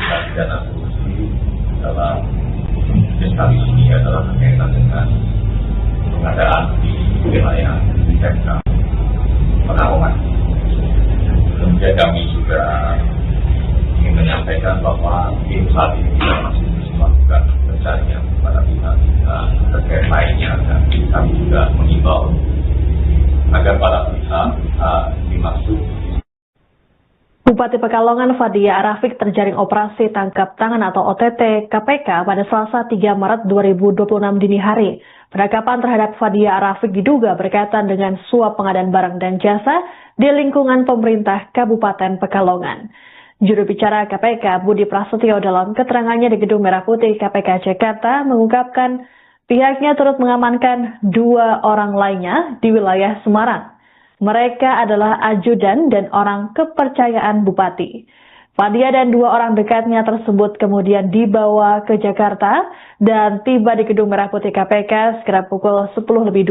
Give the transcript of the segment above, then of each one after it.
pidana korupsi dalam kes kali ini adalah berkaitan dengan pengadaan di wilayah PMK Pekalongan. Kemudian kami juga ingin menyampaikan bahwa tim saat ini masih terus melakukan pencarian pada pihak-pihak terkait lainnya, dan kami juga mengimbau agar para pihak dimaksud. Bupati Pekalongan Fadia Arafik terjaring operasi tangkap tangan atau OTT KPK pada Selasa 3 Maret 2026 dini hari. Penangkapan terhadap Fadia Arafik diduga berkaitan dengan suap pengadaan barang dan jasa di lingkungan pemerintah Kabupaten Pekalongan. Juru bicara KPK Budi Prasetyo dalam keterangannya di Gedung Merah Putih KPK Jakarta mengungkapkan pihaknya turut mengamankan 2 orang lainnya di wilayah Semarang. Mereka adalah ajudan dan orang kepercayaan Bupati. Fadia dan 2 orang dekatnya tersebut kemudian dibawa ke Jakarta dan tiba di Gedung Merah Putih KPK sekitar pukul 10.25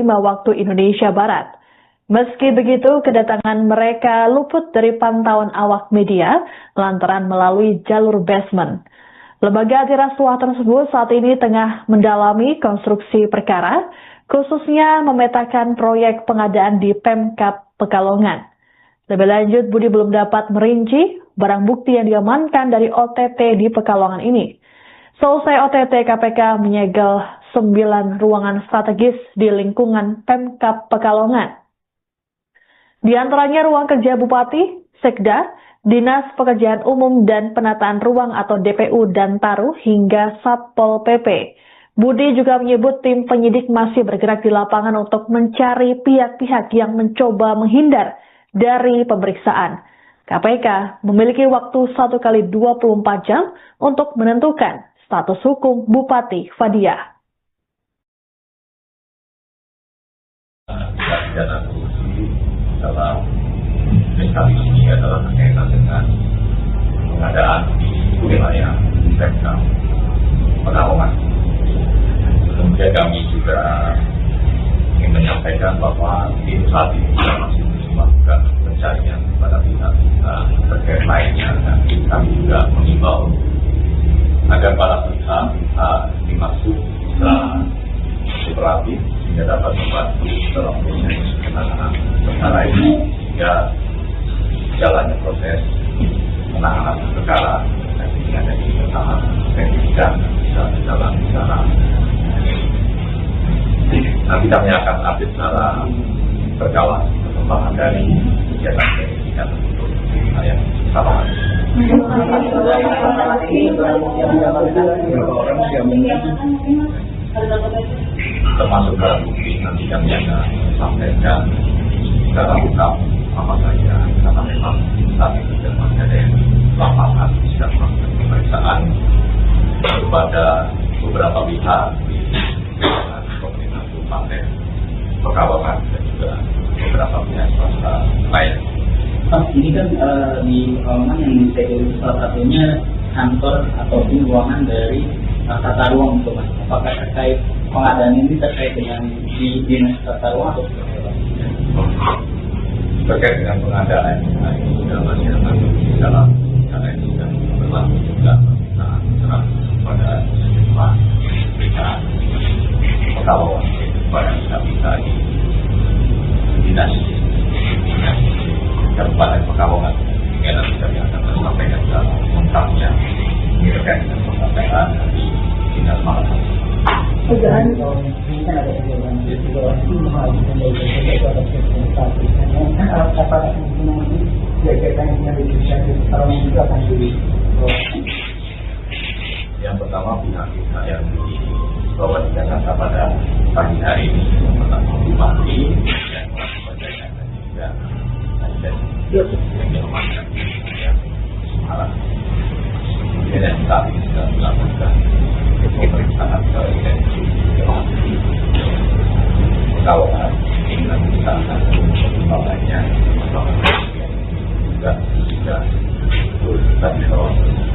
waktu Indonesia Barat. Meski begitu, kedatangan mereka luput dari pantauan awak media lantaran melalui jalur basement. Lembaga antirasuah tersebut saat ini tengah mendalami konstruksi perkara, khususnya memetakan proyek pengadaan di Pemkab Pekalongan. Lebih lanjut, Budi belum dapat merinci barang bukti yang diamankan dari OTT di Pekalongan ini. Selesai OTT, KPK menyegel 9 ruangan strategis di lingkungan Pemkab Pekalongan. Di antaranya ruang kerja Bupati, Sekda, Dinas Pekerjaan Umum dan Penataan Ruang atau DPU dan Taruh hingga Satpol PP. Budi juga menyebut tim penyidik masih bergerak di lapangan untuk mencari pihak-pihak yang mencoba menghindar dari pemeriksaan. KPK memiliki waktu 1 kali 24 jam untuk menentukan status hukum Bupati Fadia. Pidana korupsi dalam kes kali ini adalah berkaitan dengan pengadaan di wilayah PMK Pekalongan. Kemudian kami juga ingin menyampaikan bahwa tim saat ini masih terus melakukan pencarian pada pihak-pihak terkait lainnya, dan kami juga mengimbau agar para pihak dimaksud secara kooperatif sehingga dapat membantu dalam proses penanganan perkara ini hingga jalannya proses penanganan perkara dan ada di tahap penyidikan bisa berjalan secara. Nanti kami akan update secara berkala perkembangan dari kegiatan penyidikan tersebut di wilayah Pekalongan. Termasuk barang bukti nanti kami akan sampaikan secara lengkap apa saja, karena memang saat ini masih ada yang lapangan sedang melakukan pemeriksaan kepada beberapa pihak di pemerintah Kabupaten Pekalongan dan juga beberapa pihak swasta lain. Ini kan di Pekalongan yang disegel salah satunya kantor ataupun ruangan dari tata ruang untuk Mas. Apakah terkait pengadaan ini terkait dengan di dinas tata ruang atau seperti apa? Terkait dengan pengadaan ini sudah masih masuk di dalam karena ini sudah berlaku juga permintaan serah pada sejumlah perusahaan Pekalongan kepada pihak-pihak di dinas Kabupaten Pekalongan. Hingga nanti kami akan sampaikan secara lengkapnya terkait dengan pengadaan dari dinas Malang. Dugaan ini ada kegiatan itu menghasilkan dari apakah ini kegiatan yang dilakukan sekarang itu akan di. Yang pertama pihak-pihak yang dibawa di Jakarta pada pagi hari ini pertama Bupati dan Pekerjaan dan juga yang diamankan yang Semarang. Kemudian yang saat ini sudah dilakukan pemeriksaan ke identifikasi Pekalongan ini nanti kita akan perkembangannya juga kita di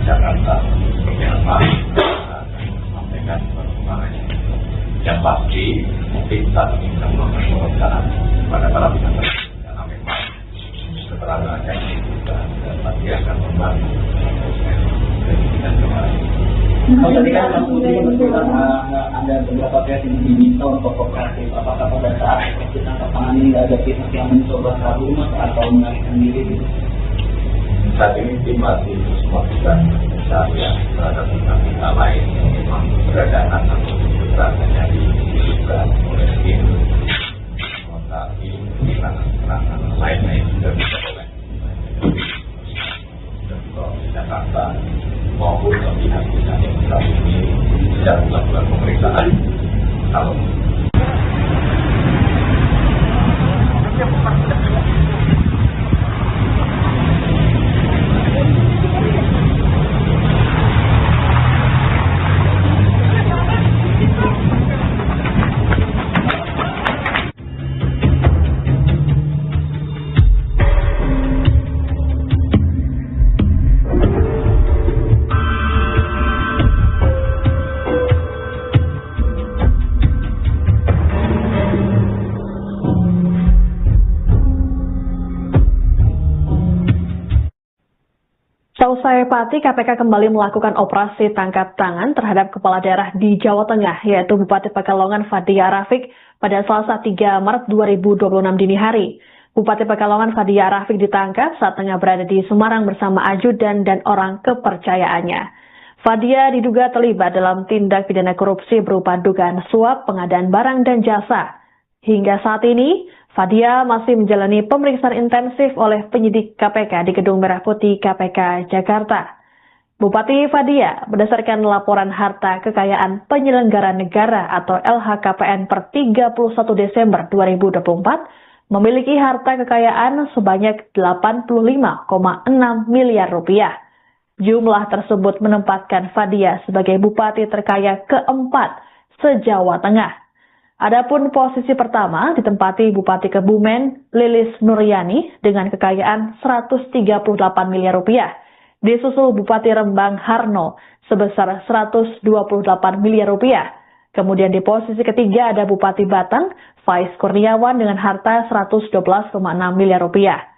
Jakarta seperti apa sampaikan perkembangannya. Yang pasti mungkin saat ini kita melakukan pemeriksaan pada para pihak karena memang keterangan yang dibutuhkan dan pasti akan membantu proses Kalau tadi kan Mas Putri ada beberapa pihak yang diminta untuk kooperatif. Apakah pada saat kita tangkap tangan ini ada pihak yang mencoba kabur Mas atau melarikan diri? Saat ini tim masih terus melakukan pencarian terhadap pihak lain yang memang keberadaan atau kekerasannya disebutkan oleh tim. Tapi penanganan lainnya yang sudah bisa oleh Jakarta maupun pihak-pihak yang saat ini sedang melakukan pemeriksaan. Kalau Seusai Pati, KPK kembali melakukan operasi tangkap tangan terhadap kepala daerah di Jawa Tengah, yaitu Bupati Pekalongan Fadia Arafik pada Selasa 3 Maret 2026 dini hari. Bupati Pekalongan Fadia Arafik ditangkap saat tengah berada di Semarang bersama ajudan dan orang kepercayaannya. Fadia diduga terlibat dalam tindak pidana korupsi berupa dugaan suap, pengadaan barang dan jasa. Hingga saat ini, Fadia masih menjalani pemeriksaan intensif oleh penyidik KPK di Gedung Merah Putih KPK Jakarta. Bupati Fadia, berdasarkan laporan harta kekayaan penyelenggara negara atau LHKPN per 31 Desember 2024, memiliki harta kekayaan sebanyak 85,6 miliar rupiah. Jumlah tersebut menempatkan Fadia sebagai bupati terkaya keempat se-Jawa Tengah. Adapun posisi pertama ditempati Bupati Kebumen Lilis Nuryani dengan kekayaan 138 miliar rupiah. Disusul Bupati Rembang Harno sebesar 128 miliar rupiah. Kemudian di posisi ketiga ada Bupati Batang Faiz Kurniawan dengan harta 112,6 miliar rupiah.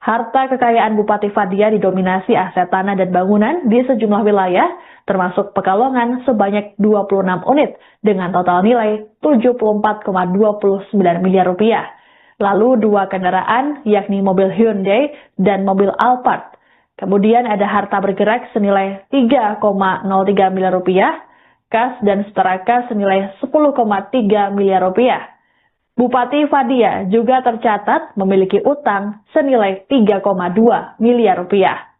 Harta kekayaan Bupati Fadia didominasi aset tanah dan bangunan di sejumlah wilayah, termasuk Pekalongan sebanyak 26 unit dengan total nilai 74,29 miliar rupiah. Lalu 2 kendaraan, yakni mobil Hyundai dan mobil Alphard. Kemudian ada harta bergerak senilai 3,03 miliar rupiah, kas dan setara kas senilai 10,3 miliar rupiah. Bupati Fadia juga tercatat memiliki utang senilai 3,2 miliar rupiah.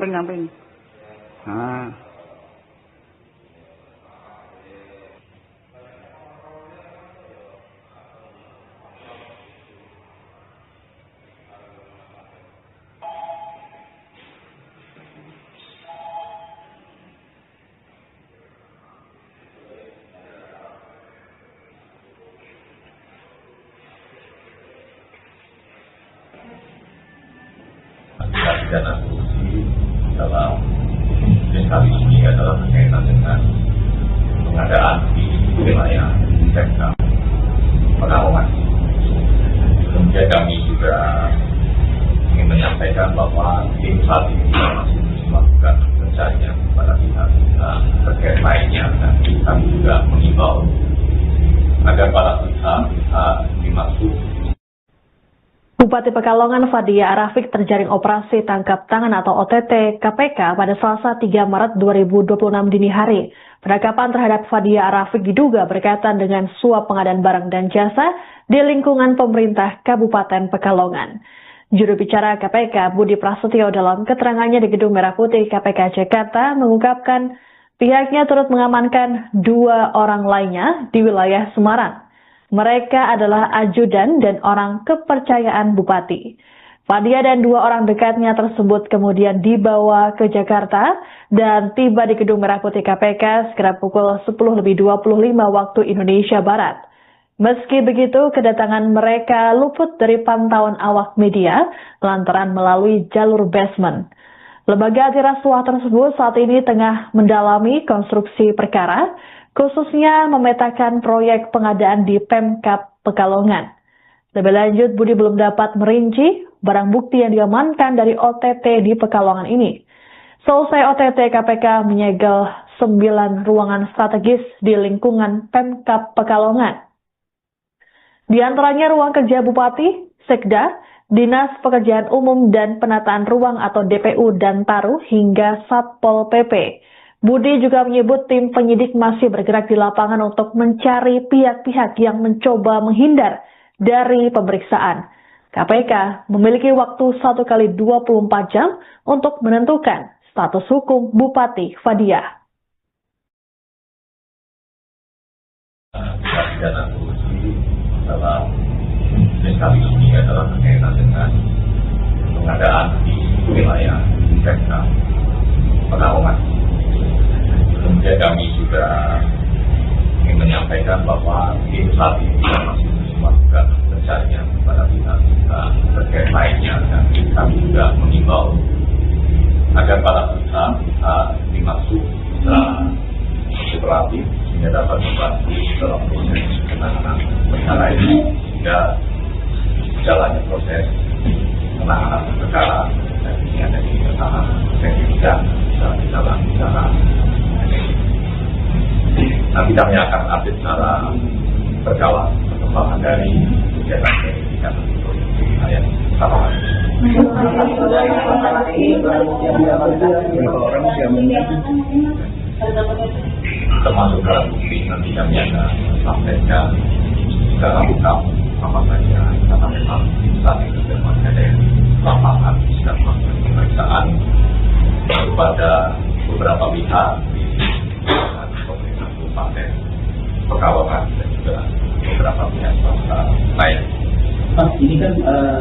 Nyamping. Ah. Pidana korupsi dalam kali ini adalah berkaitan dengan pengadaan di wilayah sektor Pekalongan. Kemudian kami juga ingin menyampaikan bahwa tim saat ini masih terus melakukan pencarian kepada pihak-pihak terkait lainnya, dan kami juga mengimbau agar para pihak dimaksud Bupati Pekalongan Fadia Arafik terjaring operasi tangkap tangan atau OTT KPK pada Selasa 3 Maret 2026 dini hari. Penangkapan terhadap Fadia Arafik diduga berkaitan dengan suap pengadaan barang dan jasa di lingkungan pemerintah Kabupaten Pekalongan. Juru bicara KPK Budi Prasetyo dalam keterangannya di Gedung Merah Putih KPK Jakarta mengungkapkan pihaknya turut mengamankan 2 orang lainnya di wilayah Semarang. Mereka adalah ajudan dan orang kepercayaan Bupati. Fadia dan 2 orang dekatnya tersebut kemudian dibawa ke Jakarta dan tiba di Gedung Merah Putih KPK sekitar pukul 10.25 waktu Indonesia Barat. Meski begitu, kedatangan mereka luput dari pantauan awak media lantaran melalui jalur basement. Lembaga antirasuah tersebut saat ini tengah mendalami konstruksi perkara, khususnya memetakan proyek pengadaan di Pemkab Pekalongan. Lebih lanjut, Budi belum dapat merinci barang bukti yang diamankan dari OTT di Pekalongan ini. Selesai OTT, KPK menyegel 9 ruangan strategis di lingkungan Pemkab Pekalongan. Di antaranya ruang kerja Bupati, Sekda, Dinas Pekerjaan Umum dan Penataan Ruang atau DPU dan Taru hingga Satpol PP. Budi juga menyebut tim penyidik masih bergerak di lapangan untuk mencari pihak-pihak yang mencoba menghindar dari pemeriksaan. KPK memiliki waktu 1x24 jam untuk menentukan status hukum Bupati Fadia. Pidana korupsi dalam kali ini adalah berkaitan dengan pengadaan di wilayah Sekda Pekalongan. Kemudian kami juga ingin menyampaikan bahwa tim saat ini masih melakukan pencarian kepada pihak-pihak terkait lainnya dan kami juga mengimbau agar para pihak dimaksud secara kooperatif sehingga dapat membantu dalam proses penanganan perkara ini sehingga jalannya proses penanganan perkara dan ini ada di bersama dan bisa berjalan secara nanti kami akan update secara berkala perkembangan dari kegiatan penyidikan tersebut di wilayah Pekalongan. Termasuk dalam bukti nanti kami akan sampaikan dalam hukam apa saja karena memang saat ini memang ada yang lapangan sedang melakukan pemeriksaan kepada beberapa pihak Kabupaten Pekalongan dan juga beberapa pihak swasta lain. Pak, ini kan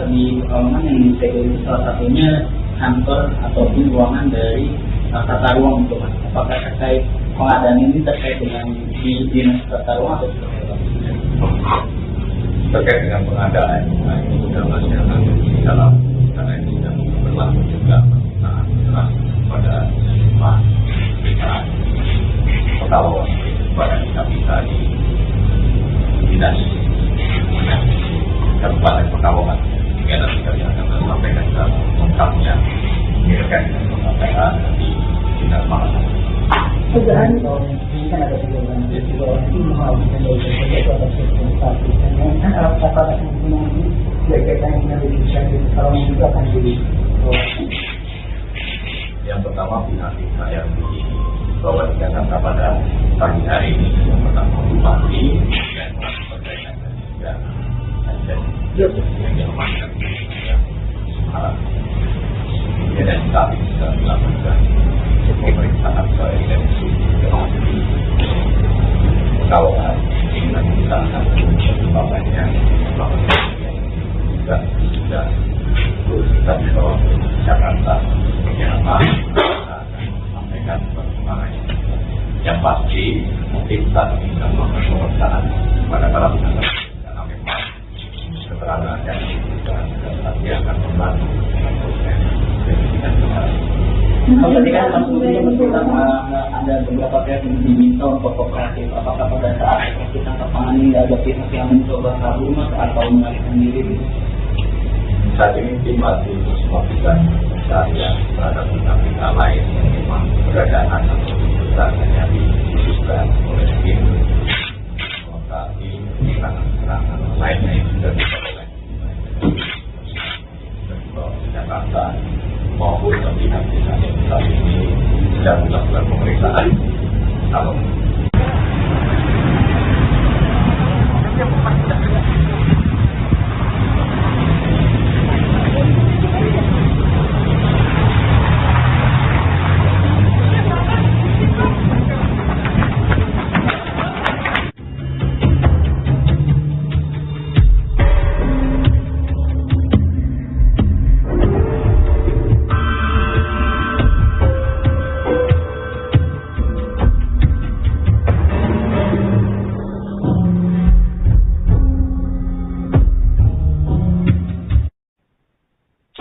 di Pekalongan yang disegel salah satunya kantor ataupun ruangan dari tata ruang itu, Mas. Apakah terkait pengadaan ini terkait dengan di dinas tata ruang atau seperti apa? Terkait dengan pengadaan ini sudah masih akan di dalam karena ini sudah berlaku juga pemeriksaan pada sejumlah pihak Pekalongan pada kita di dinas Kabupaten Pekalongan. Sehingga nanti kami akan sampaikan dalam lengkapnya terkait dengan pengadaan di dinas mana. Dugaan ini kan ada 3 orang itu mengawalkan dari itu ada satu dan apakah kemudian ini berkaitan dengan legislasi kalau itu akan jadi yang pertama pihak-pihak yang dibawa di Jakarta pada pagi hari ini yang pertama Bupati dan berkaitan dengan juga yang diamankan Semarang. Dan saat ini sudah dilakukan pemeriksaan identifikasi Pekalongan ini nanti kita akan mencoba juga terus kita dibawa ke Jakarta yang apa sampaikan perkembangannya. Yang pasti mungkin saat ini kita melakukan pemeriksaan pada para pihak karena memang keterangan yang diberikan dan nanti akan membantu dengan proses penyidikan kembali. Kalau tadi kan ada beberapa pihak yang diminta untuk kooperatif. Apakah pada saat operasi tangkap tangan ini ada pihak yang mencoba kabur Mas atau melarikan diri? Saat ini tim masih terus melakukan pencarian terhadap pihak-pihak lain yang memang keberadaan atau keberadaannya dikhususkan oleh tim melengkapi keterangan-keterangan lainnya yang sudah diperoleh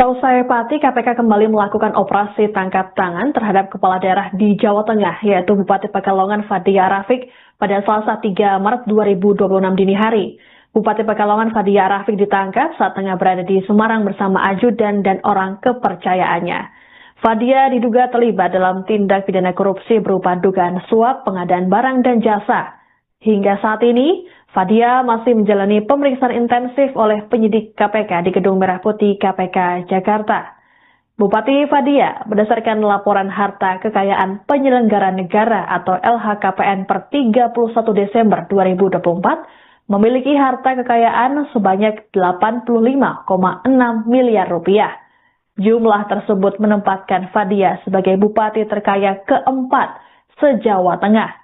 Seusai Pati, KPK kembali melakukan operasi tangkap tangan terhadap kepala daerah di Jawa Tengah, yaitu Bupati Pekalongan Fadia Arafik pada Selasa 3 Maret 2026 dini hari. Bupati Pekalongan Fadia Arafik ditangkap saat tengah berada di Semarang bersama ajudan dan orang kepercayaannya. Fadia diduga terlibat dalam tindak pidana korupsi berupa dugaan suap, pengadaan barang dan jasa. Hingga saat ini, Fadia masih menjalani pemeriksaan intensif oleh penyidik KPK di Gedung Merah Putih KPK Jakarta. Bupati Fadia, berdasarkan laporan harta kekayaan penyelenggara negara atau LHKPN per 31 Desember 2024, memiliki harta kekayaan sebanyak 85,6 miliar rupiah. Jumlah tersebut menempatkan Fadia sebagai bupati terkaya keempat se-Jawa Tengah.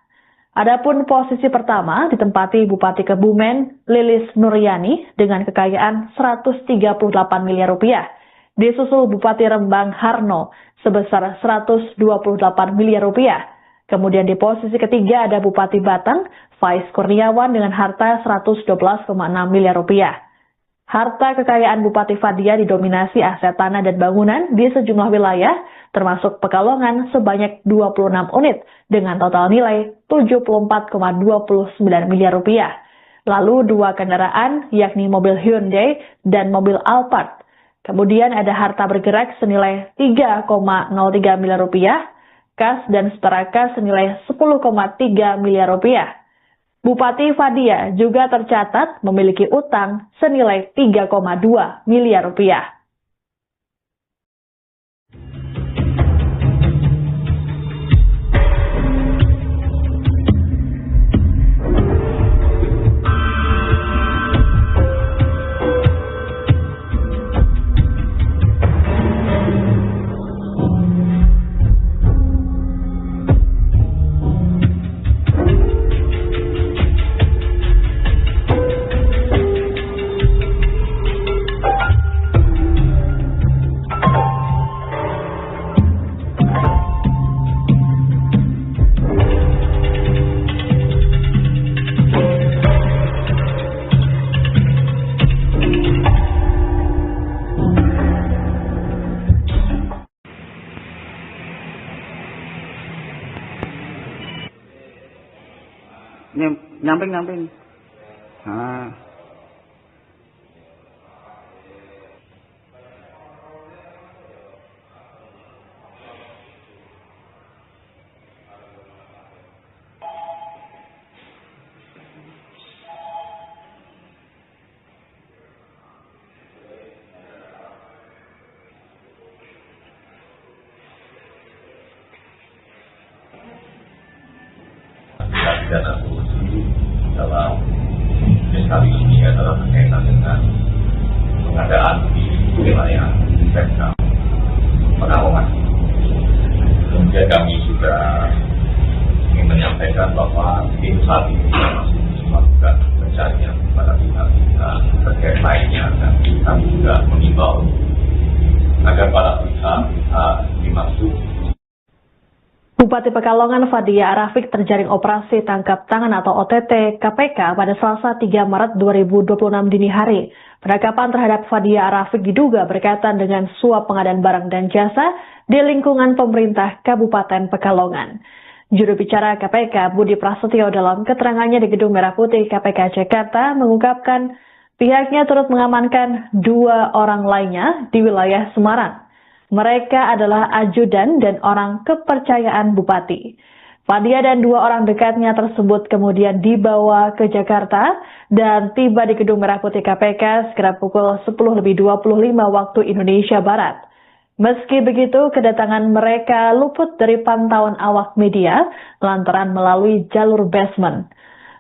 Adapun posisi pertama ditempati Bupati Kebumen Lilis Nuryani dengan kekayaan 138 miliar rupiah. Disusul Bupati Rembang Harno sebesar 128 miliar rupiah. Kemudian di posisi ketiga ada Bupati Batang Faiz Kurniawan dengan harta 112,6 miliar rupiah. Harta kekayaan Bupati Fadia didominasi aset tanah dan bangunan di sejumlah wilayah, termasuk Pekalongan sebanyak 26 unit dengan total nilai 74,29 miliar rupiah. Lalu 2 kendaraan, yakni mobil Hyundai dan mobil Alphard. Kemudian ada harta bergerak senilai 3,03 miliar rupiah, kas dan setara kas senilai 10,3 miliar rupiah. Bupati Fadia juga tercatat memiliki utang senilai 3,2 miliar rupiah. Nyamping. Ah. Dana korupsi dalam kali ini adalah berkaitan dengan pengadaan di wilayah Sektor Pekalongan. Kemudian kami juga ingin menyampaikan bahwa tim saat ini masih melakukan pencarian pada pihak-pihak terkait lainnya, dan kami juga mengimbau agar para pihak dimaksud. Bupati Pekalongan Fadia Arafik terjaring operasi tangkap tangan atau OTT KPK pada Selasa 3 Maret 2026 dini hari. Penangkapan terhadap Fadia Arafik diduga berkaitan dengan suap pengadaan barang dan jasa di lingkungan pemerintah Kabupaten Pekalongan. Juru bicara KPK Budi Prasetyo dalam keterangannya di Gedung Merah Putih KPK Jakarta mengungkapkan pihaknya turut mengamankan 2 orang lainnya di wilayah Semarang. Mereka adalah ajudan dan orang kepercayaan Bupati. Fadia dan 2 orang dekatnya tersebut kemudian dibawa ke Jakarta dan tiba di Gedung Merah Putih KPK sekitar pukul 10.25 waktu Indonesia Barat. Meski begitu, kedatangan mereka luput dari pantauan awak media lantaran melalui jalur basement.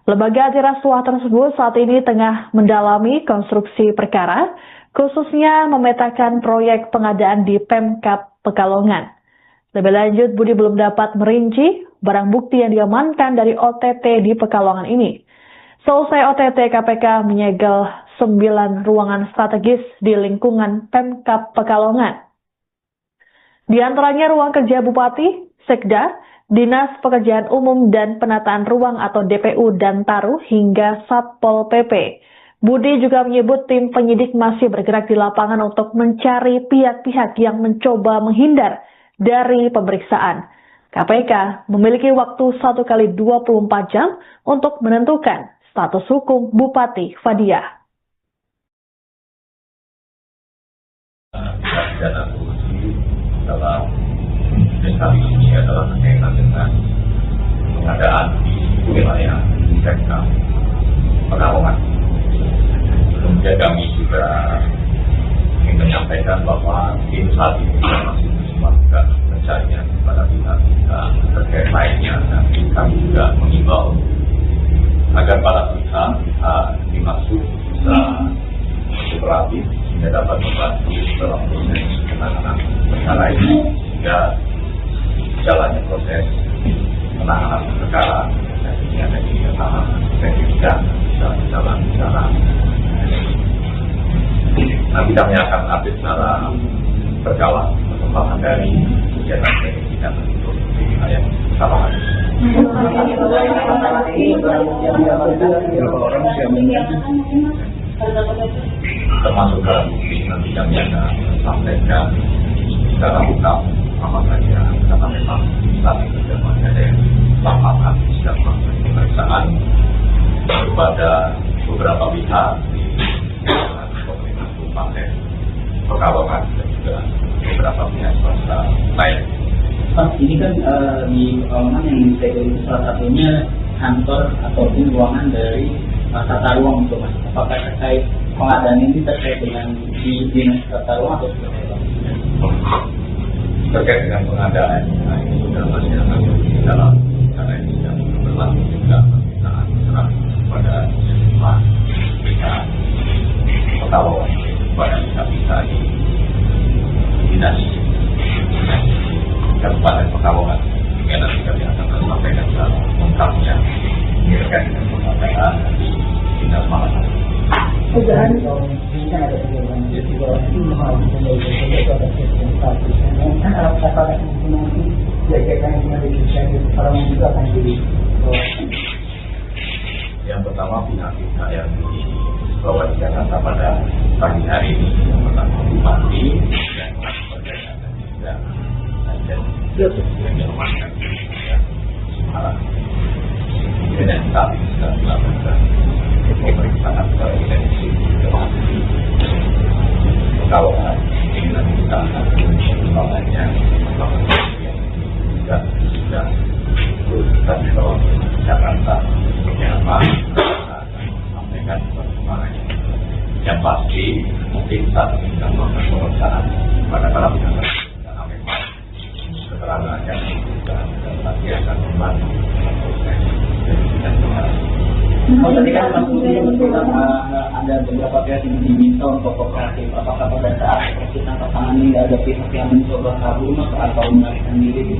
Lembaga antirasuah tersebut saat ini tengah mendalami konstruksi perkara, khususnya memetakan proyek pengadaan di Pemkab Pekalongan. Lebih lanjut, Budi belum dapat merinci barang bukti yang diamankan dari OTT di Pekalongan ini. Selesai OTT, KPK menyegel 9 ruangan strategis di lingkungan Pemkab Pekalongan. Di antaranya ruang kerja Bupati, Sekda, Dinas Pekerjaan Umum dan Penataan Ruang atau DPU dan Taruh hingga Satpol PP. Budi juga menyebut tim penyidik masih bergerak di lapangan untuk mencari pihak-pihak yang mencoba menghindar dari pemeriksaan. KPK memiliki waktu 1 kali 24 jam untuk menentukan status hukum Bupati Fadia. Dana korupsi dalam kali ini adalah berkaitan dengan pengadaan di wilayah Sekam Pekalongan. Kemudian kami juga ingin menyampaikan bahwa tim saat ini masih terus melakukan pencarian kepada pihak-pihak terkait lainnya, dan kami juga mengimbau agar para pihak dimaksud bisa kooperatif sehingga dapat membantu dalam proses penanganan perkara ini, sehingga jalannya proses penanganan perkara dan ini ada di dalam sertifikat bisa berjalan secara. Nanti kami akan update secara berkala perkembangan dari kegiatan sertifikat untuk di wilayah Pekalongan. Termasuk dalam bukti nanti kami akan sampaikan secara lengkap apa saja, karena memang saat ini sudah ada yang lapangan sedang melakukan pemeriksaan kepada beberapa pihak di pemerintah Kabupaten Pekalongan dan juga beberapa pihak swasta lain. Pak, ini kan di Pekalongan yang disegel itu salah satunya kantor ataupun ruangan dari tata ruang itu, Mas. Apakah terkait pengadaan ini terkait dengan di dinas tata ruang atau seperti apa? Terkait dengan pengadaan, ini sudah masih akan di dalam karena ini yang berlaku juga permintaan serah kepada sejumlah pihak Pekalongan kepada pihak-pihak di dinas Kabupaten Pekalongan. Sehingga nanti kami akan sampaikan secara lengkapnya terkait dengan pengadaan di dinas Malang. Dugaan ini kan ada kegiatan di bawah itu mahal menjadi sesuatu atas status. Kan apakah nanti kegiatan yang dilakukan kalau juga akan jadi yang pertama pihak-pihak yang dibawa di Jakarta pada pagi hari ini yang pertama Bupati dan Perdana dan juga yang diamankan di Semarang. Kemudian kami sudah melakukan pemeriksaan ke intensi Pekalongan. Ini nanti kita akan pengembangannya yang juga sudah kita dibawa ke Jakarta. Apa sampaikan perkembangannya. Yang pasti mungkin saat ini kita melakukan pemeriksaan pada para pihak karena memang keterangannya dan nanti akan membantu proses dan Oh, tadi kan Mas Budi menyebutkan ada beberapa pihak yang diminta untuk kooperatif. Apakah pada saat proses tangkap tangan ini ada pihak yang mencoba kabur atau melarikan diri?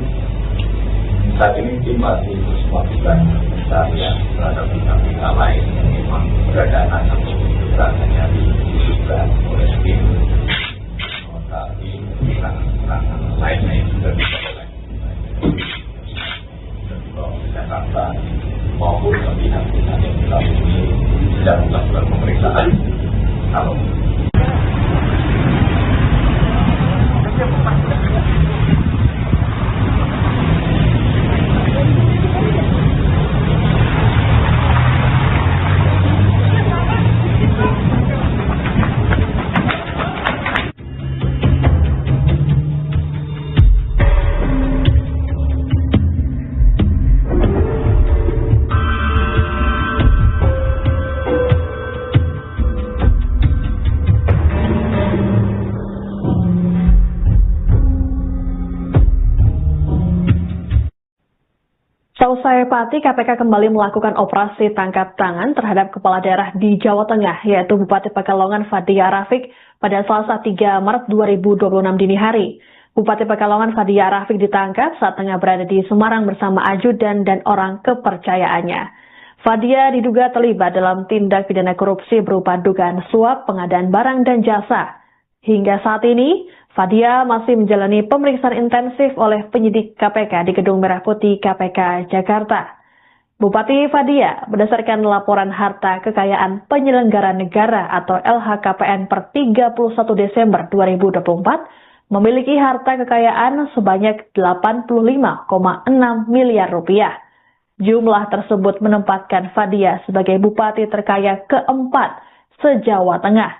Saat ini tim masih terus melakukan pencarian terhadap pihak-pihak lain yang memang keberadaan atau keberadaannya disebutkan oleh tim. Saat ini keterangan lainnya yang sudah dibawa ke Jakarta maupun ke pihak-pihak yang saat ini sedang melakukan pemeriksaan. Kalau Seusai Pati, KPK kembali melakukan operasi tangkap tangan terhadap kepala daerah di Jawa Tengah, yaitu Bupati Pekalongan Fadia Arafik pada Selasa 3 Maret 2026 dini hari. Bupati Pekalongan Fadia Arafik ditangkap saat tengah berada di Semarang bersama ajudan dan orang kepercayaannya. Fadia diduga terlibat dalam tindak pidana korupsi berupa dugaan suap pengadaan barang dan jasa. Hingga saat ini, Fadia masih menjalani pemeriksaan intensif oleh penyidik KPK di Gedung Merah Putih KPK Jakarta. Bupati Fadia, berdasarkan laporan harta kekayaan penyelenggara negara atau LHKPN per 31 Desember 2024, memiliki harta kekayaan sebanyak 85,6 miliar rupiah. Jumlah tersebut menempatkan Fadia sebagai bupati terkaya keempat se-Jawa Tengah.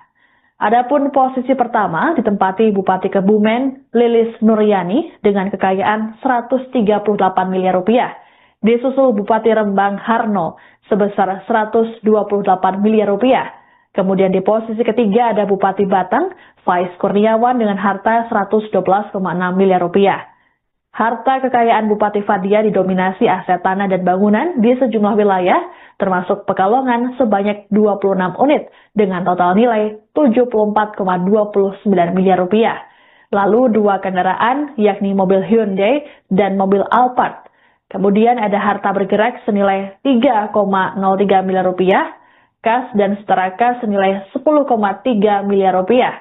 Adapun posisi pertama ditempati Bupati Kebumen Lilis Nuryani dengan kekayaan 138 miliar rupiah. Disusul Bupati Rembang Harno sebesar 128 miliar rupiah. Kemudian di posisi ketiga ada Bupati Batang Faiz Kurniawan dengan harta 112,6 miliar rupiah. Harta kekayaan Bupati Fadia didominasi aset tanah dan bangunan di sejumlah wilayah, termasuk Pekalongan sebanyak 26 unit dengan total nilai 74,29 miliar rupiah. Lalu 2 kendaraan, yakni mobil Hyundai dan mobil Alphard. Kemudian ada harta bergerak senilai 3,03 miliar rupiah, kas dan setara kas senilai 10,3 miliar rupiah.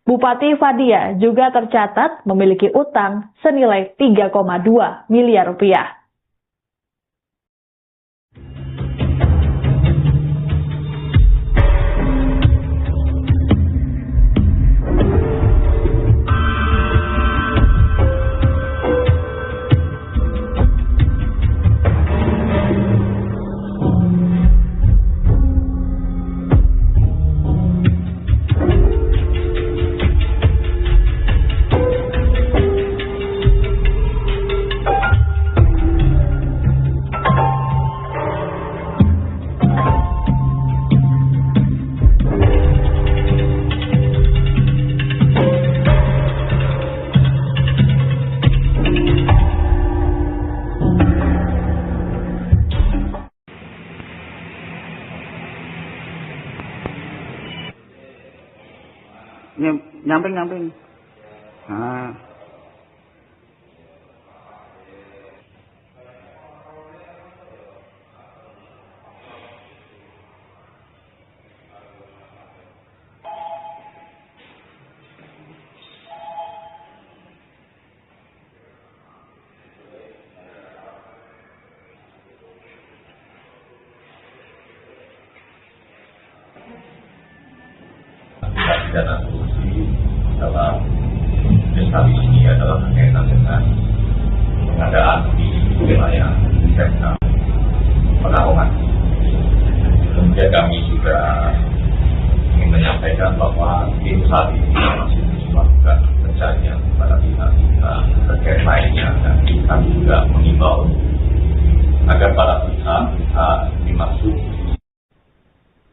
Bupati Fadia juga tercatat memiliki utang senilai 3,2 miliar rupiah. Nyamping. Ah. Pidana korupsi dalam kali ini adalah berkaitan dengan pengadaan di wilayah sektor Pekalongan. Kemudian kami juga ingin menyampaikan bahwa tim saat ini masih melakukan pencarian pada pihak-pihak terkait lainnya, dan kami juga mengimbau agar para pihak dimaksud.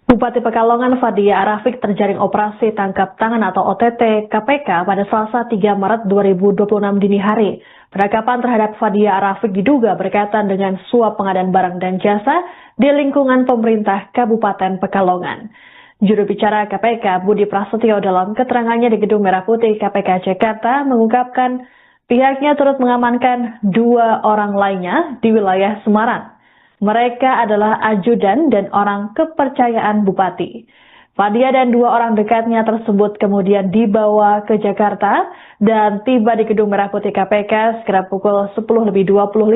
Bupati Pekalongan Fadia Arafik terjaring operasi tangkap tangan atau OTT KPK pada Selasa 3 Maret 2026 dini hari. Penangkapan terhadap Fadia Arafik diduga berkaitan dengan suap pengadaan barang dan jasa di lingkungan pemerintah Kabupaten Pekalongan. Juru bicara KPK Budi Prasetyo dalam keterangannya di Gedung Merah Putih KPK Jakarta mengungkapkan pihaknya turut mengamankan 2 orang lainnya di wilayah Semarang. Mereka adalah ajudan dan orang kepercayaan Bupati. Fadia dan 2 orang dekatnya tersebut kemudian dibawa ke Jakarta dan tiba di Gedung Merah Putih KPK sekitar pukul 10.25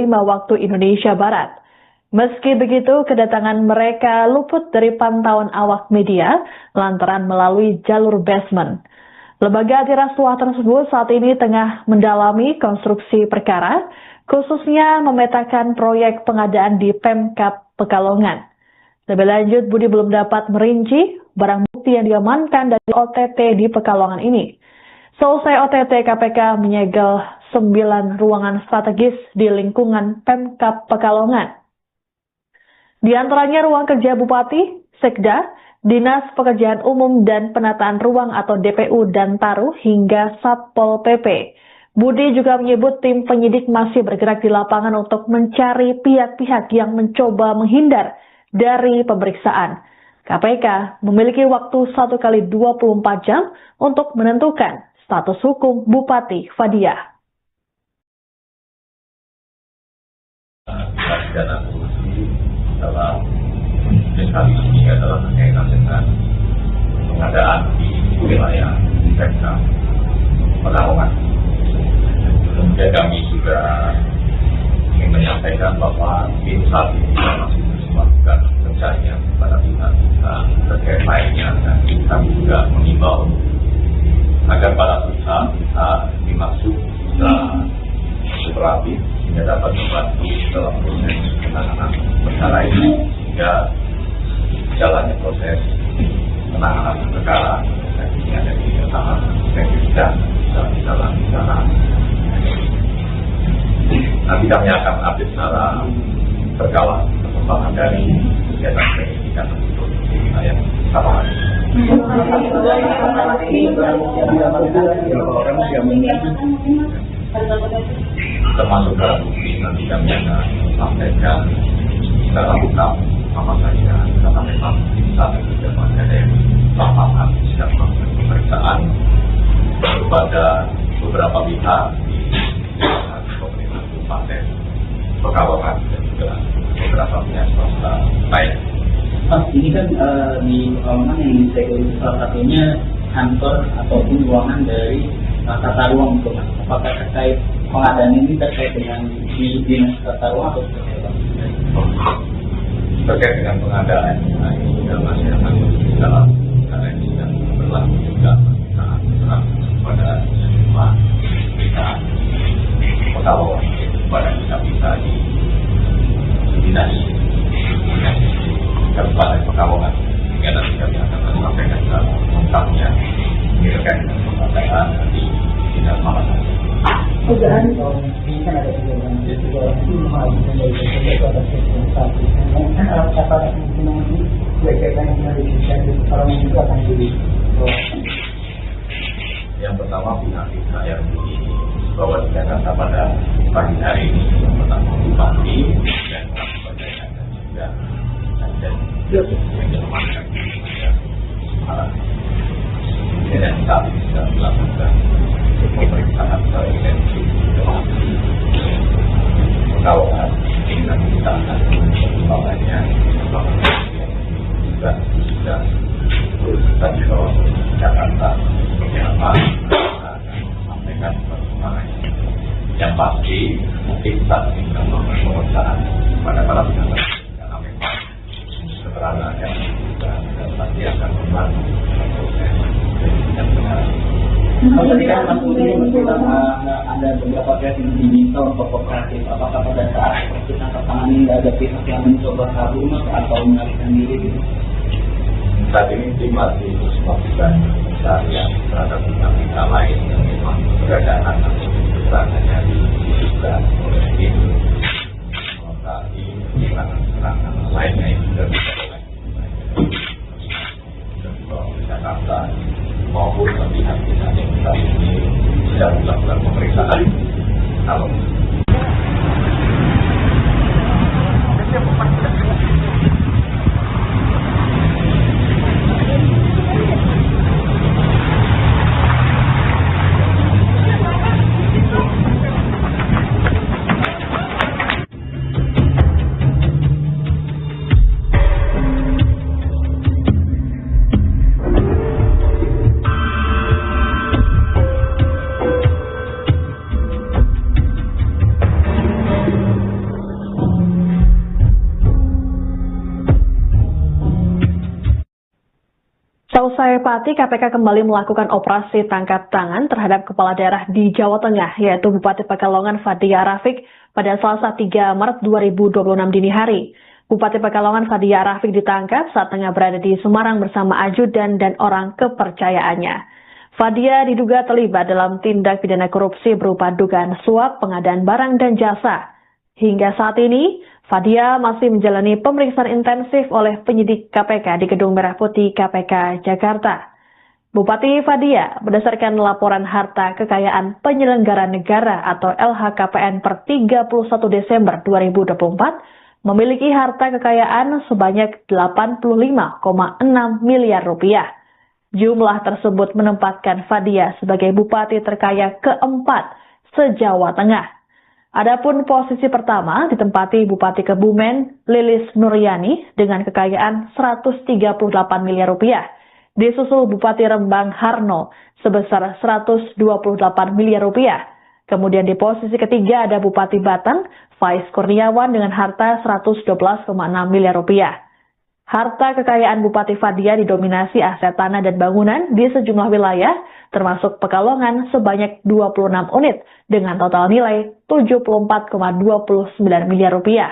waktu Indonesia Barat. Meski begitu, kedatangan mereka luput dari pantauan awak media lantaran melalui jalur basement. Lembaga antirasuah tersebut saat ini tengah mendalami konstruksi perkara, khususnya memetakan proyek pengadaan di Pemkab Pekalongan. Lebih lanjut, Budi belum dapat merinci barang bukti yang diamankan dari OTT di Pekalongan ini. Selesai OTT, KPK menyegel 9 ruangan strategis di lingkungan Pemkab Pekalongan. Di antaranya ruang kerja Bupati, Sekda, Dinas Pekerjaan Umum dan Penataan Ruang atau DPU dan Taruh hingga Satpol PP. Budi juga menyebut tim penyidik masih bergerak di lapangan untuk mencari pihak-pihak yang mencoba menghindar dari pemeriksaan. KPK memiliki waktu 1 kali 24 jam untuk menentukan status hukum Bupati Fadia. Pidana korupsi dalam kali ini adalah berkaitan dengan pengadaan di wilayah sektor Pekalongan. Kemudian kami juga ingin menyampaikan bahwa tim saat ini masih terus melakukan pencarian pada pihak-pihak terkait lainnya, dan kami juga mengimbau agar para pihak dimaksud kooperatif sehingga dapat membantu dalam proses penanganan perkara ini, sehingga jalannya proses penanganan perkara dan ini ada di tahap dan dalam secara nanti kami akan update secara berkala perkembangan dari kegiatan penyidikan tersebut di wilayah Sabang. Termasuk dalam bukti nanti kami akan sampaikan secara lengkap apa saja, karena memang saat itu sudah ada yang lapangan sedang melakukan pemeriksaan kepada beberapa pihak di pemerintah Kabupaten Pekalongan dan juga beberapa pihak swasta lain. Ini kan di Pekalongan yang disegel salah satunya kantor ataupun ruangan dari tata ruang itu, Mas. Apakah terkait pengadaan ini terkait dengan di dinas tata ruang atau seperti apa? Terkait dengan pengadaan ini juga masih akan dalam karena ini sedang berlaku juga saat serang pada semua perusahaan Pekalongan pada bisa di dinas Kabupaten Pekalongan, sehingga nanti kami akan sampaikan secara lengkapnya terkait dengan pengadaan di dinas Malang. Dugaan ini kan ada 3 orang itu menghasilkan dari itu atas satu. Kan apakah mungkin ini berkaitan dengan decision di Pekalongan itu akan jadi yang pertama pihak-pihak yang dibawa di Jakarta pada pagi hari ini yang pertama Bupati dan sebagainya, dan juga yang dilakukan Malang. Dan saat ini sedang dilakukan pemeriksaan secara intensif Pekalongan. Ini nanti kita akan mengembangkannya juga sudah tadi kalau Jakarta seperti apa sampaikan perkembangannya. Yang pasti mungkin saat ini kita melakukan pemeriksaan pada para pihak karena memang keterangan yang dan pasti akan membantu proses yang benar. Kalau tadi kan Mas Budi bilang ada beberapa pihak yang diminta untuk kooperatif. Apakah pada saat proses tangkap tangan ini ada pihak yang mencoba kabur Mas atau melarikan diri gitu? Saat ini tim masih terus melakukan pencarian terhadap pihak-pihak lain yang memang keberadaan atau keterangannya disebutkan oleh tim melengkapi keterangan lainnya yang sudah diperoleh dari Jakarta maupun pihak-pihak yang saat ini sedang melakukan pemeriksaan. Kalau Seusai Pati, KPK kembali melakukan operasi tangkap tangan terhadap kepala daerah di Jawa Tengah, yaitu Bupati Pekalongan Fadia Arafik pada Selasa 3 Maret 2026 dini hari. Bupati Pekalongan Fadia Arafik ditangkap saat tengah berada di Semarang bersama ajudan dan orang kepercayaannya. Fadia diduga terlibat dalam tindak pidana korupsi berupa dugaan suap, pengadaan barang dan jasa. Hingga saat ini, Fadia masih menjalani pemeriksaan intensif oleh penyidik KPK di Gedung Merah Putih KPK Jakarta. Bupati Fadia, berdasarkan laporan harta kekayaan penyelenggara negara atau LHKPN per 31 Desember 2024, memiliki harta kekayaan sebanyak 85,6 miliar rupiah. Jumlah tersebut menempatkan Fadia sebagai bupati terkaya keempat se-Jawa Tengah. Adapun posisi pertama ditempati Bupati Kebumen Lilis Nuryani dengan kekayaan 138 miliar rupiah. Disusul Bupati Rembang Harno sebesar 128 miliar rupiah. Kemudian di posisi ketiga ada Bupati Batang, Faiz Kurniawan dengan harta 112,6 miliar rupiah. Harta kekayaan Bupati Fadia didominasi aset tanah dan bangunan di sejumlah wilayah, termasuk Pekalongan sebanyak 26 unit dengan total nilai 74,29 miliar rupiah.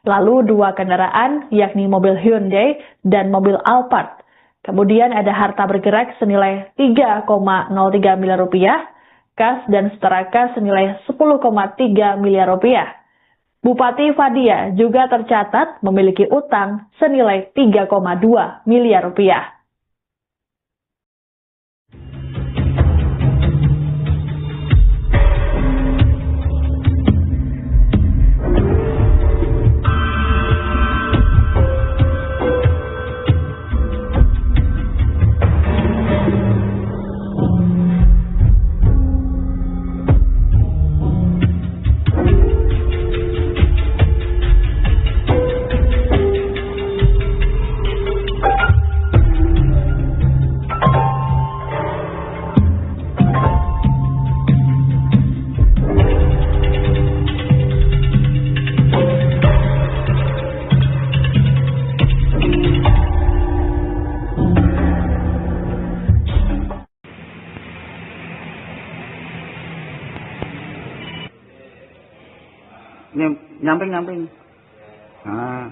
Lalu 2 kendaraan, yakni mobil Hyundai dan mobil Alphard. Kemudian ada harta bergerak senilai 3,03 miliar rupiah, kas dan setara kas senilai 10,3 miliar rupiah. Bupati Fadia juga tercatat memiliki utang senilai 3,2 miliar rupiah. Nyamping. Ah.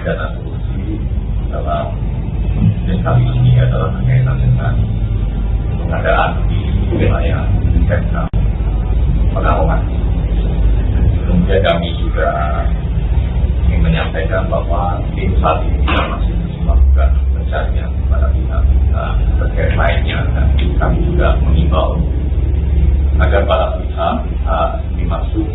Dana korupsi dalam kali ini adalah berkaitan dengan pengadaan di wilayah Sekda Pekalongan. Kemudian kami juga ingin menyampaikan bahwa tim saat ini masih terus melakukan pencarian kepada pihak-pihak terkait lainnya, dan kami juga mengimbau agar para pihak dimaksud.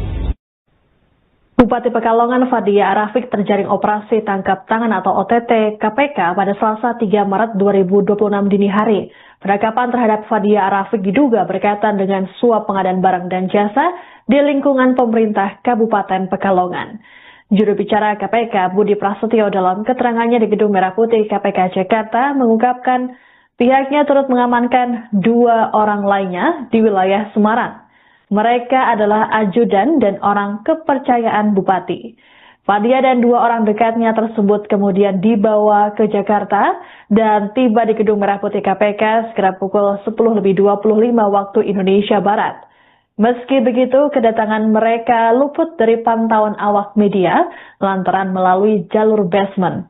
Bupati Pekalongan Fadia Arafik terjaring operasi tangkap tangan atau OTT KPK pada Selasa 3 Maret 2026 dini hari. Penangkapan terhadap Fadia Arafik diduga berkaitan dengan suap pengadaan barang dan jasa di lingkungan pemerintah Kabupaten Pekalongan. Juru bicara KPK Budi Prasetyo dalam keterangannya di Gedung Merah Putih KPK Jakarta mengungkapkan pihaknya turut mengamankan 2 orang lainnya di wilayah Semarang. Mereka adalah ajudan dan orang kepercayaan Bupati. Fadia dan 2 orang dekatnya tersebut kemudian dibawa ke Jakarta dan tiba di Gedung Merah Putih KPK sekitar pukul 10.25 waktu Indonesia Barat. Meski begitu, kedatangan mereka luput dari pantauan awak media lantaran melalui jalur basement.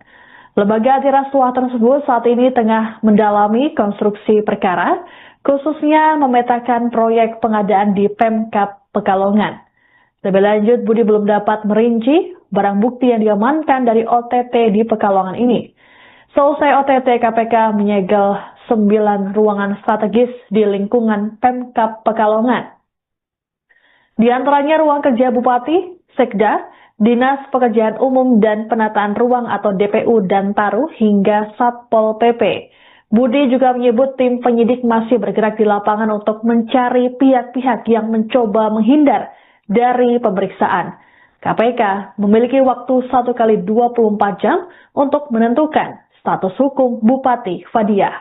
Lembaga antirasuah tersebut saat ini tengah mendalami konstruksi perkara, khususnya memetakan proyek pengadaan di Pemkab Pekalongan. Lebih lanjut, Budi belum dapat merinci barang bukti yang diamankan dari OTT di Pekalongan ini. Selesai OTT, KPK menyegel 9 ruangan strategis di lingkungan Pemkab Pekalongan. Di antaranya ruang kerja Bupati, Sekda, Dinas Pekerjaan Umum dan Penataan Ruang atau DPU dan Taruh hingga Satpol PP. Budi juga menyebut tim penyidik masih bergerak di lapangan untuk mencari pihak-pihak yang mencoba menghindar dari pemeriksaan. KPK memiliki waktu 1 kali 24 jam untuk menentukan status hukum Bupati Fadia.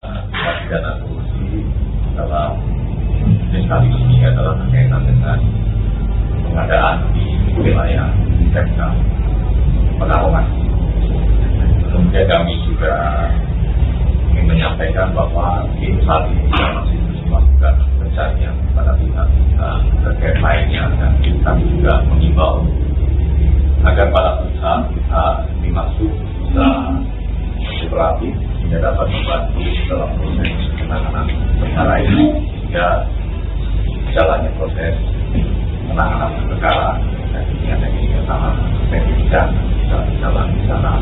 Dana korupsi dalam kali ini adalah berkaitan dengan pengadaan di wilayah Sekda Pekalongan. Kemudian kami juga ingin menyampaikan bahwa tim saat ini masih terus melakukan pencarian kepada pihak-pihak terkait lainnya, dan kami juga mengimbau agar para pihak dimaksud bisa kooperatif sehingga dapat membantu dalam proses penanganan perkara ini hingga jalannya proses penanganan perkara dan ini sama teknis dan jalan di sana.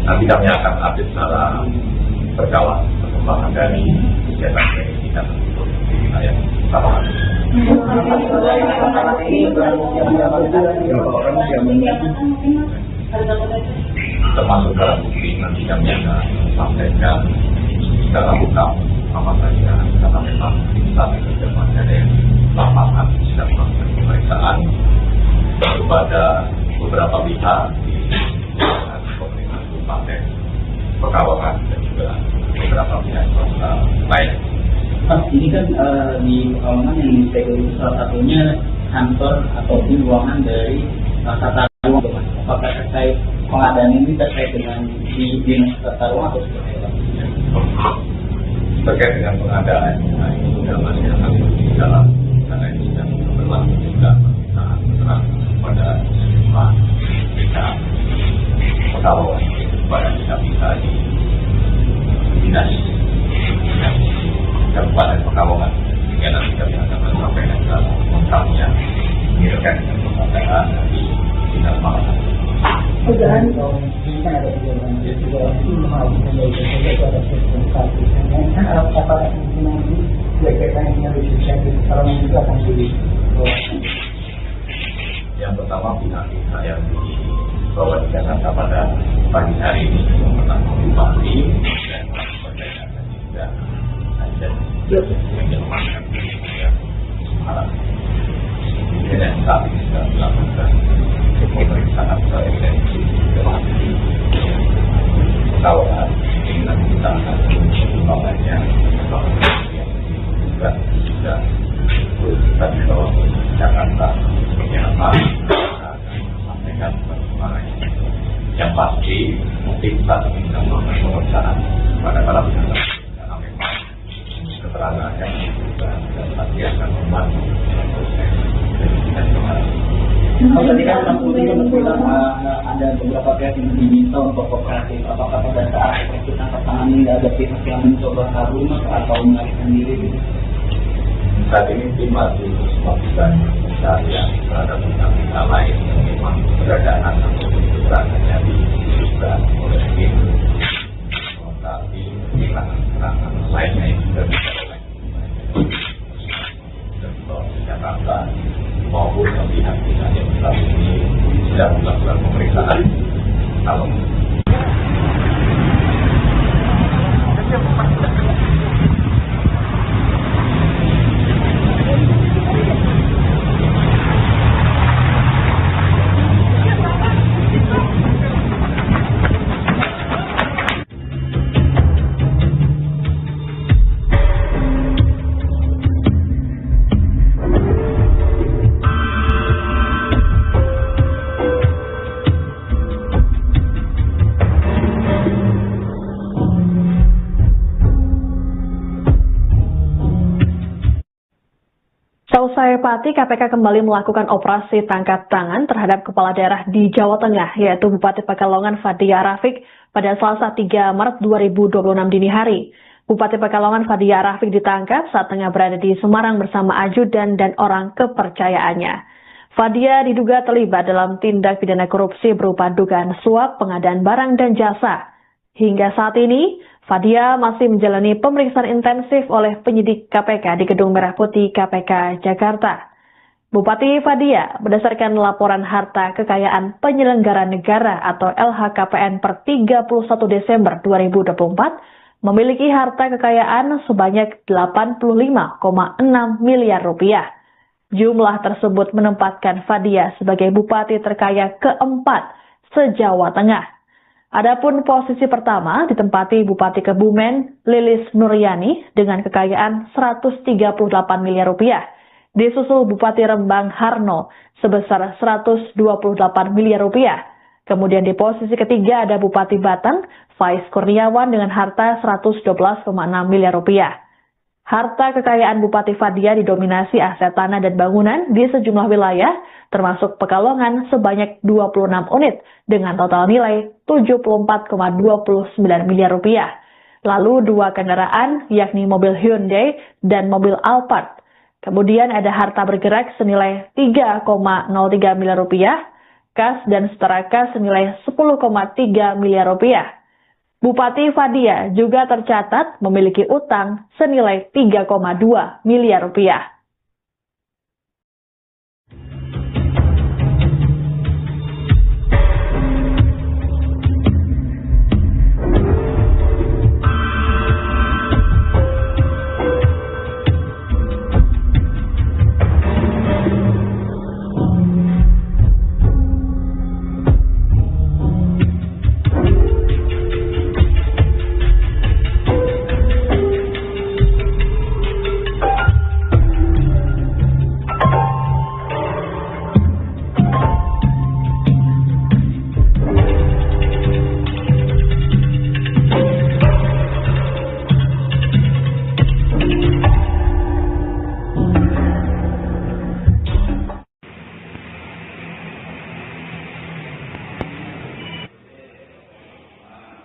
Nanti kami akan update secara berkala perkembangan dari kegiatan ini dan untuk di wilayah Pekalongan. termasuk dalam bukti nanti kami akan sampaikan dalam utang apa saja karena memang saat ini memang ada lapangan sedang melakukan pemeriksaan kepada beberapa pihak di pemerintah Kabupaten Pekalongan dan juga beberapa pihak swasta lain. Ini kan di Pekalongan yang disegel itu salah satunya kantor ataupun ruangan dari tata ruang. Apakah terkait pengadaan ini terkait dengan di dinas tata ruang atau seperti apa? Terkait dengan pengadaan, ini sudah masih akan di dalam karena ini sedang berlangsung juga pemeriksaan keterangan pada sejumlah pihak Pekalongan kepada kita di dinas Kabupaten Pekalongan. Sehingga nanti kami akan menyampaikan dalam lengkapnya terkait dengan pengadaan di dinas Malang. Dugaan ini kan ada tiga orang itu menghasilkan dari itu ada sertifikasi. Kan apakah nanti berkaitan dengan registrasi kalau nanti itu akan Yang pertama pihak yang dibawa di Jakarta pada pagi hari ini yang pertama Bupati dan sebagainya dan juga menjelaskan Semarang. Dan saat ini sudah dilakukan pemeriksaan esensi Pekalongan. Ini nanti kita akan mengembangkannya juga kita dibawa ke Jakarta seperti apa sampaikan perkembangannya. Yang pasti mungkin saat ini kita melakukan pemeriksaan pada para pihak karena memang keterangan yang juga dan pasti akan membantu proses dan kemarin. Kalau tadi kan Mas bilang ada beberapa pihak yang diminta untuk kooperatif. Apakah pada saat itu tangkap tangan ini ada pihak yang mencoba kabur atau melarikan diri? Saat ini tim masih melakukan pencarian terhadap pihak lain yang memang keberadaan atau keberadaannya diduga oleh tim. Tapi keterangan lainnya yang sudah dilakukan di Jakarta maupun pihak-pihak yang saat ini sedang melakukan pemeriksaan. Kalau Seusai Pati, KPK kembali melakukan operasi tangkap tangan terhadap kepala daerah di Jawa Tengah, yaitu Bupati Pekalongan Fadia Rafiq pada Selasa 3 Maret 2026 dini hari. Bupati Pekalongan Fadia Rafiq ditangkap saat tengah berada di Semarang bersama ajudan dan orang kepercayaannya. Fadia diduga terlibat dalam tindak pidana korupsi berupa dugaan suap, pengadaan barang dan jasa. Hingga saat ini, Fadia masih menjalani pemeriksaan intensif oleh penyidik KPK di Gedung Merah Putih KPK Jakarta. Bupati Fadia, berdasarkan laporan harta kekayaan penyelenggara negara atau LHKPN per 31 Desember 2024, memiliki harta kekayaan sebanyak 85,6 miliar rupiah. Jumlah tersebut menempatkan Fadia sebagai bupati terkaya keempat se-Jawa Tengah. Adapun posisi pertama ditempati Bupati Kebumen Lilis Nuryani dengan kekayaan 138 miliar rupiah. Disusul Bupati Rembang Harno sebesar 128 miliar rupiah. Kemudian di posisi ketiga ada Bupati Batang Faiz Kurniawan dengan harta 112,6 miliar rupiah. Harta kekayaan Bupati Fadia didominasi aset tanah dan bangunan di sejumlah wilayah, termasuk Pekalongan sebanyak 26 unit dengan total nilai 74,29 miliar rupiah. Lalu 2 kendaraan, yakni mobil Hyundai dan mobil Alphard. Kemudian ada harta bergerak senilai 3,03 miliar rupiah, kas dan setara kas senilai 10,3 miliar rupiah. Bupati Fadia juga tercatat memiliki utang senilai 3,2 miliar rupiah.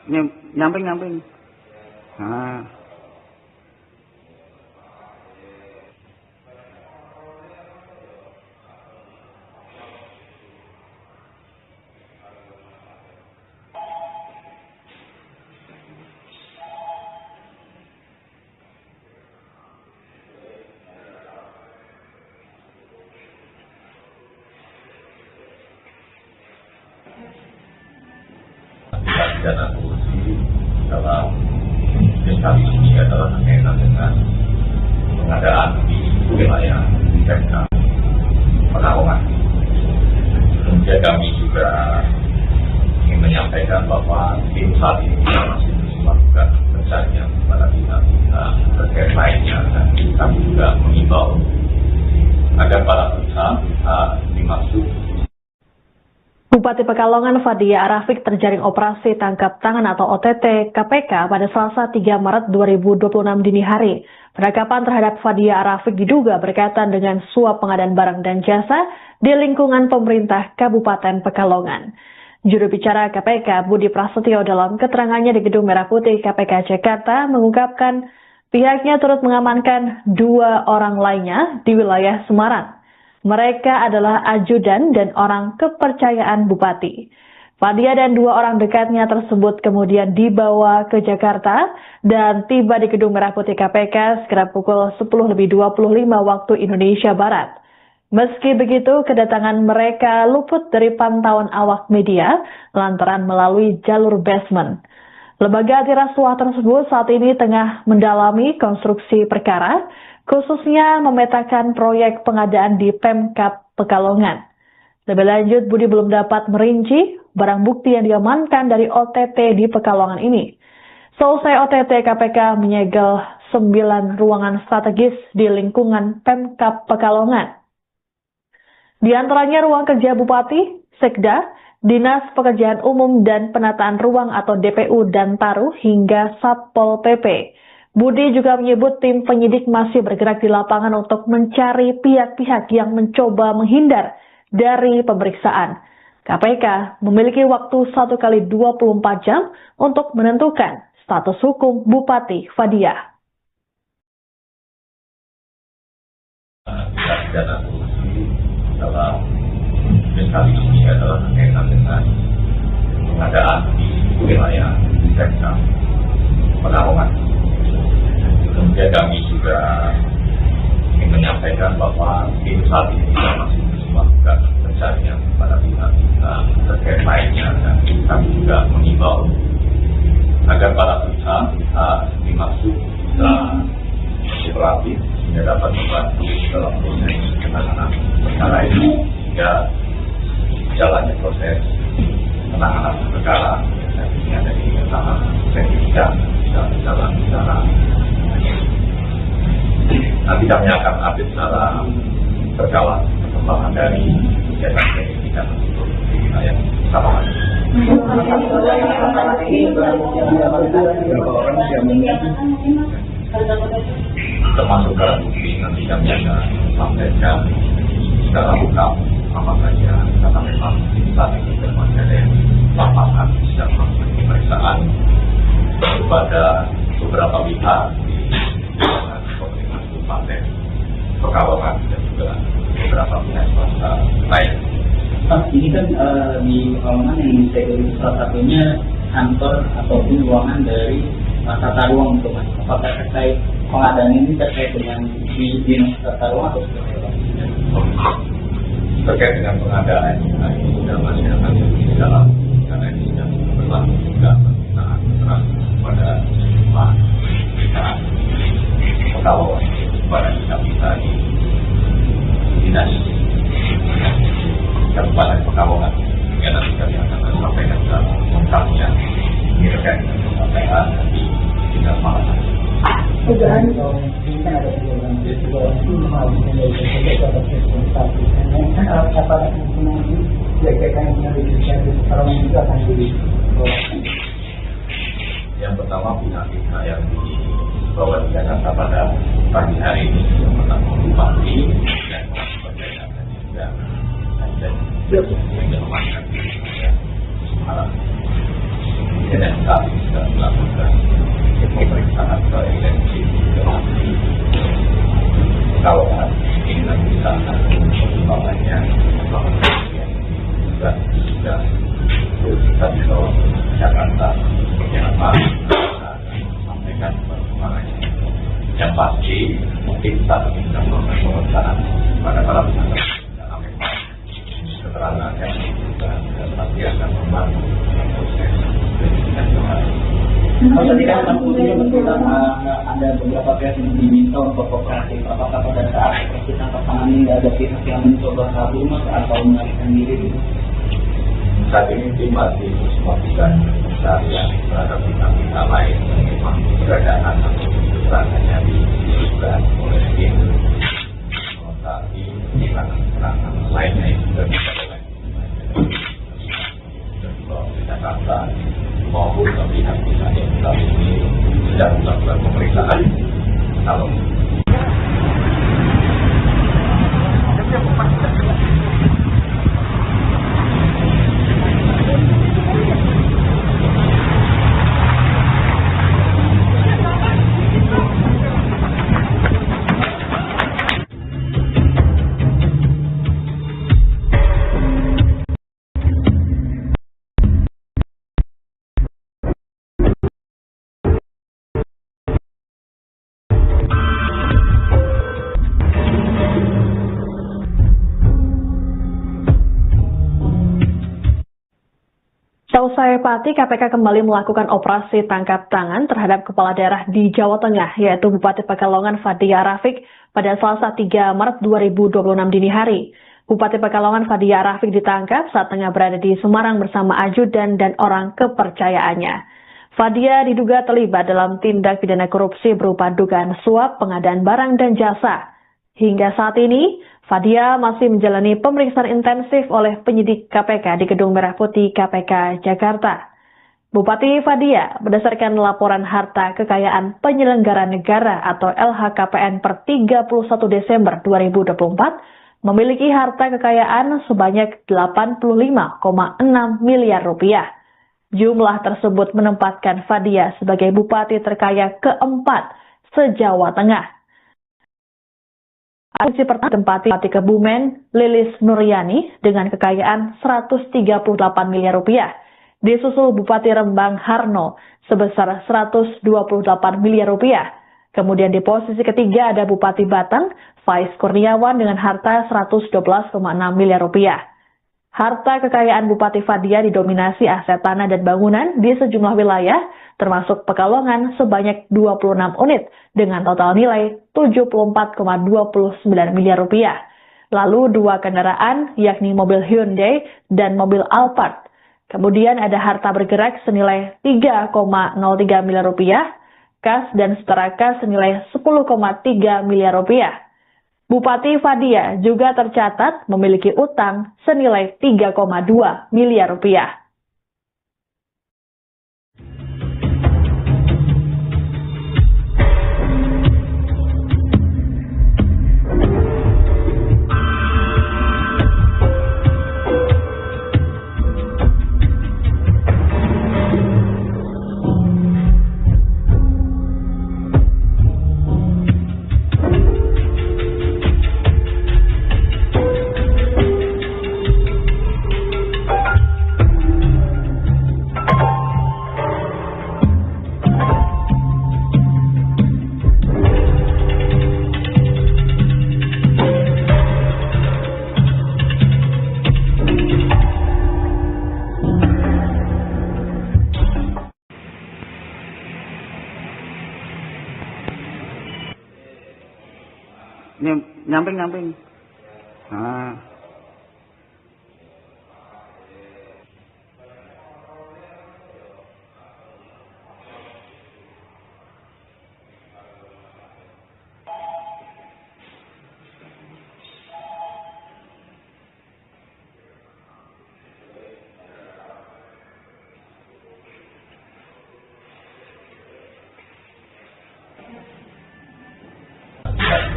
Nyamping. Ah. Pidana korupsi dalam kali ini adalah berkaitan dengan pengadaan di wilayah Pemkab Pekalongan. Kemudian kami juga ingin menyampaikan bahwa tim saat ini masih terus melakukan pencarian kepada pihak-pihak terkait lainnya, dan kami juga mengimbau agar para pihak dimaksud. Bupati Pekalongan Fadia Arafik terjaring operasi tangkap tangan atau OTT KPK pada Selasa 3 Maret 2026 dini hari. Penangkapan terhadap Fadia Arafik diduga berkaitan dengan suap pengadaan barang dan jasa di lingkungan pemerintah Kabupaten Pekalongan. Juru bicara KPK Budi Prasetyo dalam keterangannya di Gedung Merah Putih KPK Jakarta mengungkapkan pihaknya turut mengamankan 2 orang lainnya di wilayah Semarang. Mereka adalah ajudan dan orang kepercayaan Bupati. Fadia dan 2 orang dekatnya tersebut kemudian dibawa ke Jakarta dan tiba di Gedung Merah Putih KPK sekitar pukul 10.25 waktu Indonesia Barat. Meski begitu, kedatangan mereka luput dari pantauan awak media lantaran melalui jalur basement. Lembaga antirasuah tersebut saat ini tengah mendalami konstruksi perkara, khususnya memetakan proyek pengadaan di Pemkab Pekalongan. Lebih lanjut, Budi belum dapat merinci barang bukti yang diamankan dari OTT di Pekalongan ini. Selesai OTT, KPK menyegel 9 ruangan strategis di lingkungan Pemkab Pekalongan. Di antaranya ruang kerja Bupati, Sekda, Dinas Pekerjaan Umum dan Penataan Ruang atau DPU dan Taruh hingga Satpol PP. Budi juga menyebut tim penyidik masih bergerak di lapangan untuk mencari pihak-pihak yang mencoba menghindar dari pemeriksaan. KPK memiliki waktu 1 kali 24 jam untuk menentukan status hukum Bupati Fadia. Pidana korupsi dalam kali ini adalah berkaitan dengan pengadaan di wilayah Pemkab Pekalongan. Kemudian kami juga ingin menyampaikan bahwa tim saat ini masih terus melakukan pencarian kepada pihak-pihak terkait lainnya, dan kami juga mengimbau agar para pihak dimaksud bisa kooperatif sehingga dapat membantu dalam proses penanganan perkara ini hingga jalannya proses penanganan perkara dan ini ada di tahap penyidikan bisa berjalan secara. Nanti kami akan update secara berkala perkembangan dari kegiatan penyidikan tersebut di wilayah Pekalongan. Termasuk barang bukti nanti kami akan sampaikan secara lengkap apa saja, karena memang saat ini masih ada yang lapangan sedang melakukan pemeriksaan kepada beberapa pihak di Kabupaten Pekalongan dan juga beberapa pihak swasta lain. Ini kan di Pekalongan yang disegel salah satunya kantor ataupun ruangan dari tata ruang untuk Mas. Apakah terkait pengadaan ini terkait dengan di dinas tata ruang atau seperti apa? Terkait dengan pengadaan ini sudah masih akan di dalam karena ini sedang berlaku juga permintaan keterangan kepada Pak Pekalongan kepada kita di dinas Kabupaten Pekalongan. Ya, nanti kami akan sampaikan secara lengkapnya ini terkait dengan pengadaan di dinas Malang. Dugaan ini kan ada 3 orang, 3 orang itu mengawasi dari itu atas satu. Dan kan apakah nanti jajakan yang menyelidiki kalau itu akan dibawa? Yang pertama pihak-pihak yang dibawa di Jakarta pada pagi hari ini yang pertama Bupati dan pekerjaan dan juga yang diamankan di Semarang. Dan sudah melakukan pemeriksaan ke intensif kalau ini nanti sana umpamanya sudah kita bisa Jakarta seperti apa sampaikan perkembangannya. Yang pasti mungkin kita bisa melakukan pemeriksaan pada para peserta keterangan yang dan pasti akan membantu proses penyidikan kembali. Kalau tadi kan ada beberapa pihak yang diminta untuk kooperatif. Apakah pada saat kita tangan ini ada pihak yang mencoba kabur atau melarikan diri? Saat ini tim masih melakukan pencarian terhadap bintang-bintang lain yang memang keberadaan atau keterangannya disebutkan oleh tim. Saat ini keterangan lainnya yang sudah bisa di Jakarta maupun pihak-pihak yang saat ini sedang melakukan pemeriksaan. Kalau Seusai Pati, KPK kembali melakukan operasi tangkap tangan terhadap kepala daerah di Jawa Tengah, yaitu Bupati Pekalongan Fadia Arafik pada Selasa 3 Maret 2026 dini hari. Bupati Pekalongan Fadia Arafik ditangkap saat tengah berada di Semarang bersama ajudan dan orang kepercayaannya. Fadia diduga terlibat dalam tindak pidana korupsi berupa dugaan suap, pengadaan barang dan jasa. Hingga saat ini, Fadia masih menjalani pemeriksaan intensif oleh penyidik KPK di Gedung Merah Putih KPK Jakarta. Bupati Fadia, berdasarkan laporan harta kekayaan penyelenggara negara atau LHKPN per 31 Desember 2024, memiliki harta kekayaan sebanyak 85,6 miliar rupiah. Jumlah tersebut menempatkan Fadia sebagai bupati terkaya keempat se-Jawa Tengah. Posisi pertama ditempati Bupati Kebumen Lilis Nuryani dengan kekayaan 138 miliar rupiah. Disusul Bupati Rembang Harno sebesar 128 miliar rupiah. Kemudian di posisi ketiga ada Bupati Batang Faiz Kurniawan dengan harta 112,6 miliar rupiah. Harta kekayaan Bupati Fadia didominasi aset tanah dan bangunan di sejumlah wilayah, termasuk Pekalongan sebanyak 26 unit dengan total nilai 74,29 miliar rupiah. Lalu 2 kendaraan, yakni mobil Hyundai dan mobil Alphard. Kemudian ada harta bergerak senilai 3,03 miliar rupiah, kas dan setara kas senilai 10,3 miliar rupiah. Bupati Fadia juga tercatat memiliki utang senilai 3,2 miliar rupiah. Nyamping. Ah.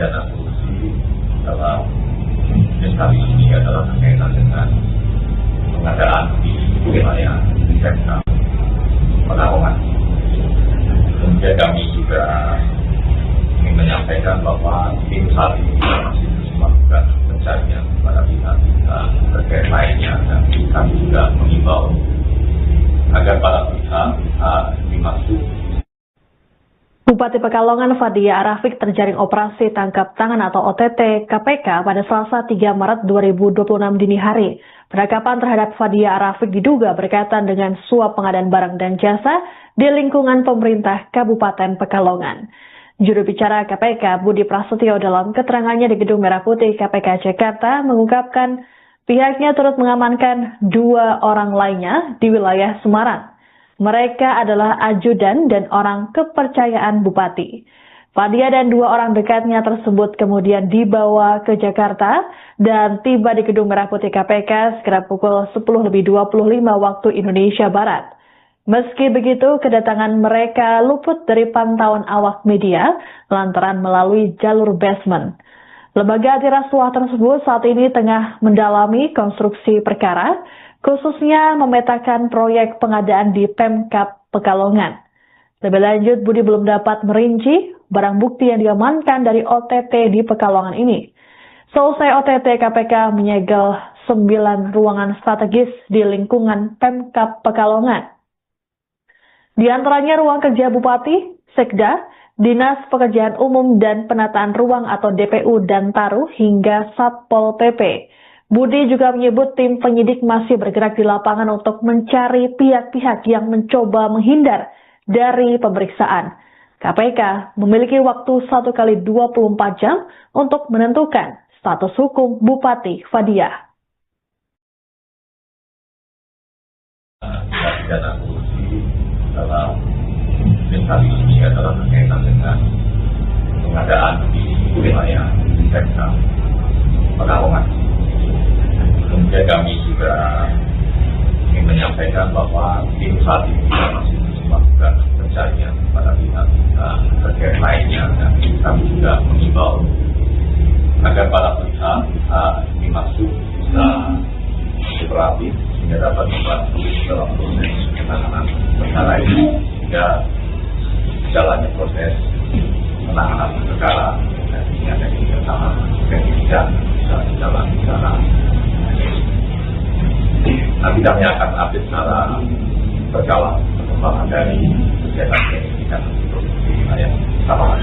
Dana korupsi dalam kali ini adalah berkaitan dengan pengadaan di wilayah Pekalongan. bahwa tim saat ini masih terus melakukan pencarian pada pihak-pihak terkait lainnya, dan kami juga mengimbau agar para pihak dimaksud. Bupati Pekalongan Fadia Arafik terjaring operasi tangkap tangan atau OTT KPK pada Selasa 3 Maret 2026 dini hari. Penangkapan terhadap Fadia Arafik diduga berkaitan dengan suap pengadaan barang dan jasa di lingkungan pemerintah Kabupaten Pekalongan. Juru bicara KPK Budi Prasetyo dalam keterangannya di Gedung Merah Putih KPK Jakarta mengungkapkan pihaknya turut mengamankan 2 orang lainnya di wilayah Semarang. Mereka adalah ajudan dan orang kepercayaan Bupati. Fadia dan 2 orang dekatnya tersebut kemudian dibawa ke Jakarta dan tiba di Gedung Merah Putih KPK sekitar pukul 10.25 waktu Indonesia Barat. Meski begitu, kedatangan mereka luput dari pantauan awak media lantaran melalui jalur basement. Lembaga antirasuah tersebut saat ini tengah mendalami konstruksi perkara, khususnya memetakan proyek pengadaan di Pemkab Pekalongan. Lebih lanjut, Budi belum dapat merinci barang bukti yang diamankan dari OTT di Pekalongan ini. Selesai OTT, KPK menyegel 9 ruangan strategis di lingkungan Pemkab Pekalongan. Di antaranya ruang kerja Bupati, Sekda, Dinas Pekerjaan Umum dan Penataan Ruang atau DPU dan Taruh hingga Satpol PP. Budi juga menyebut tim penyidik masih bergerak di lapangan untuk mencari pihak-pihak yang mencoba menghindar dari pemeriksaan. KPK memiliki waktu 1x24 jam untuk menentukan status hukum Bupati Fadia. Pidana korupsi dalam kali ini adalah berkaitan dengan pengadaan di wilayah Pemkab Pekalongan. Kemudian kami juga ingin menyampaikan bahwa tim saat ini masih terus melakukan pencarian pada pihak-pihak terkait lainnya, dan kami juga mengimbau agar para pihak dimaksud bisa kooperatif sehingga dapat membantu dalam proses penanganan perkara ini hingga jalannya proses penanganan perkara dan ini ada kerjasama yang tidak bisa berjalan secara. Nanti kami akan update secara berkala perkembangan dari kegiatan penyidikan untuk wilayah Samarang.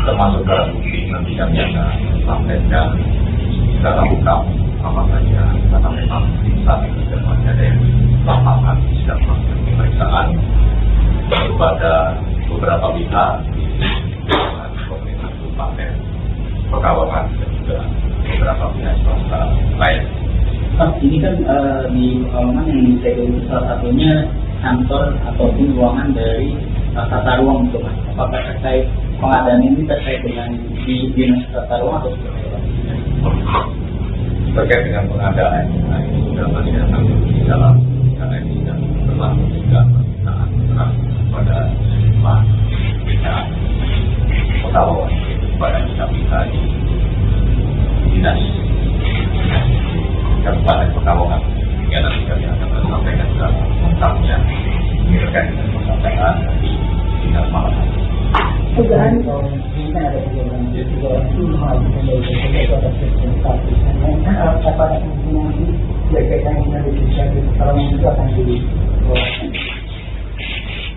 Termasuk barang bukti nanti kami akan sampaikan secara lengkap apa saja, karena memang saat ini masih ada yang lapangan sedang melakukan pemeriksaan kepada beberapa pihak Kabupaten Pekalongan dan juga beberapa pihak swasta lain. Ini kan di Pekalongan yang disegel salah satunya kantor ataupun ruangan dari tata ruang itu, Mas. Apakah terkait pengadaan ini terkait dengan di dinas tata ruang atau seperti apa? Terkait dengan pengadaan ini sudah masih ada di dalam karena ini sudah berlaku juga permintaan kepada sejumlah pihak Pekalongan kepada pihak-pihak di dinas Kabupaten Pekalongan, hingga nanti kami akan sampaikan secara lengkapnya ini terkait dengan pengadaan di dinas Malang. Dugaan ini kan ada 3 orang itu menghasilkan dari ada satu dan pada kemungkinan ini berkaitan dengan legislasi kalau itu akan dibawakan.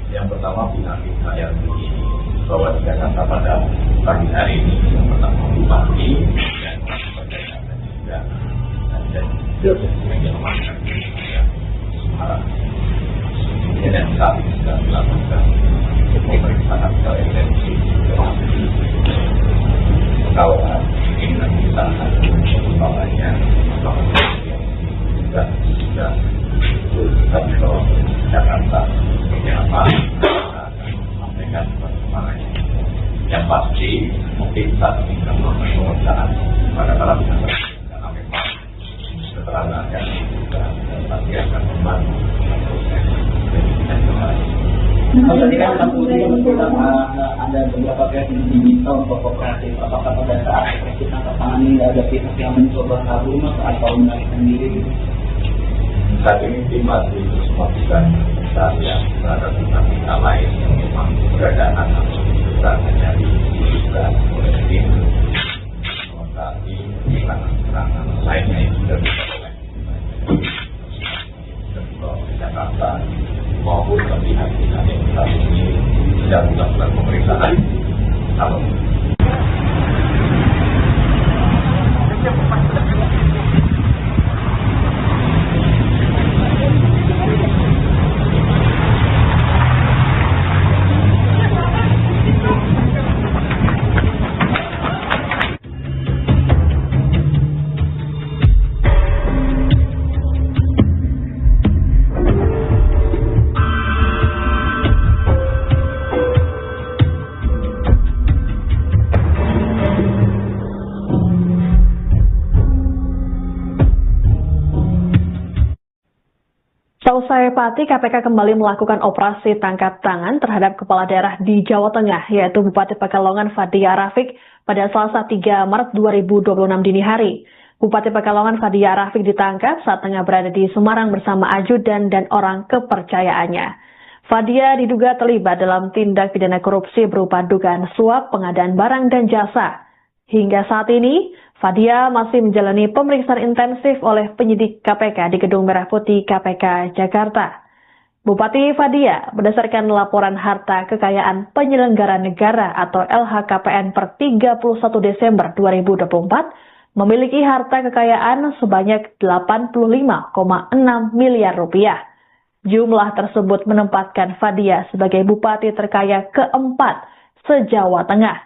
Yang pertama pihak-pihak yang dibawa di Jakarta pada pagi hari ini, yang pertama Bupati dan Pekerjaan dan juga yang diamankan di Semarang. Dan saat ini sedang dilakukan pemeriksaan secara intensif Pekalongan. Ini nanti kita akan perkembangannya juga kita dibawa ke Jakarta seperti apa, kita akan sampaikan perkembangannya. Yang pasti mungkin saat ini kita melakukan pemeriksaan pada para pihak karena memang keterangan yang diberikan dan pasti akan membantu proses penyidikan kembali. Kalau tadi kan ada beberapa pihak yang diminta untuk kooperatif. Apakah pada saat operasi tangkap tangan ini ada pihak yang mencoba kabur, Mas, atau melarikan diri? Saat ini tim masih terus melakukan pencarian terhadap kita lain yang memang keberadaan atau keberadaannya dibutuhkan oleh tim. Melengkapi keterangan lainnya yang sudah dilakukan di Jakarta maupun pihak-pihak yang saat ini sedang melakukan pemeriksaan. Halo. Seusai Pati, KPK kembali melakukan operasi tangkap tangan terhadap kepala daerah di Jawa Tengah, yaitu Bupati Pekalongan Fadia Arafik pada Selasa 3 Maret 2026 dini hari. Bupati Pekalongan Fadia Arafik ditangkap saat tengah berada di Semarang bersama ajudan dan orang kepercayaannya. Fadia diduga terlibat dalam tindak pidana korupsi berupa dugaan suap, pengadaan barang dan jasa. Hingga saat ini, Fadia masih menjalani pemeriksaan intensif oleh penyidik KPK di Gedung Merah Putih KPK Jakarta. Bupati Fadia, berdasarkan laporan harta kekayaan penyelenggara negara atau LHKPN per 31 Desember 2024, memiliki harta kekayaan sebanyak 85,6 miliar rupiah. Jumlah tersebut menempatkan Fadia sebagai bupati terkaya keempat se-Jawa Tengah.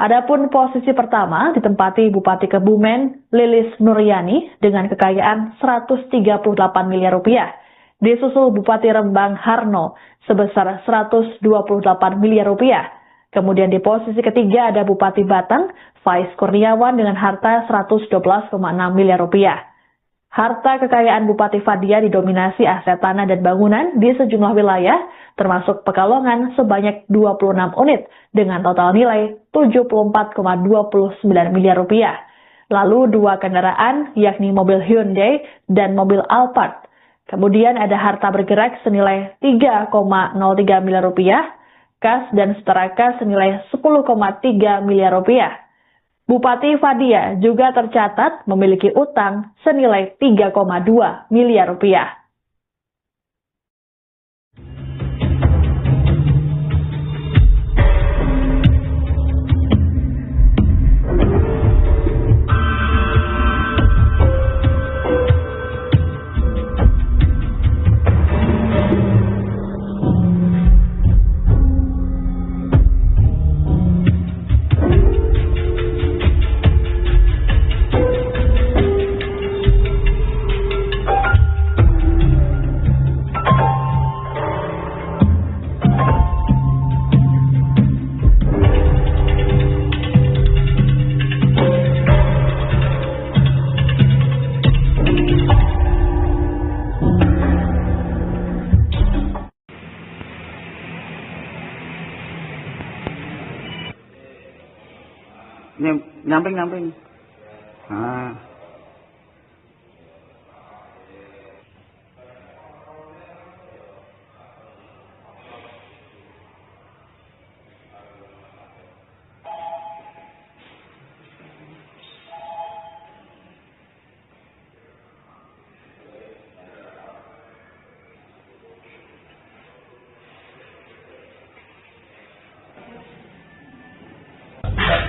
Adapun posisi pertama ditempati Bupati Kebumen Lilis Nuryani dengan kekayaan 138 miliar rupiah. Disusul Bupati Rembang Harno sebesar 128 miliar rupiah. Kemudian di posisi ketiga ada Bupati Batang Faiz Kurniawan dengan harta 112,6 miliar rupiah. Harta kekayaan Bupati Fadia didominasi aset tanah dan bangunan di sejumlah wilayah, termasuk Pekalongan sebanyak 26 unit dengan total nilai 74,29 miliar rupiah. Lalu 2 kendaraan, yakni mobil Hyundai dan mobil Alphard. Kemudian ada harta bergerak senilai 3,03 miliar rupiah, kas dan setara kas senilai 10,3 miliar rupiah. Bupati Fadia juga tercatat memiliki utang senilai 3,2 miliar rupiah. Nyamping. Ah.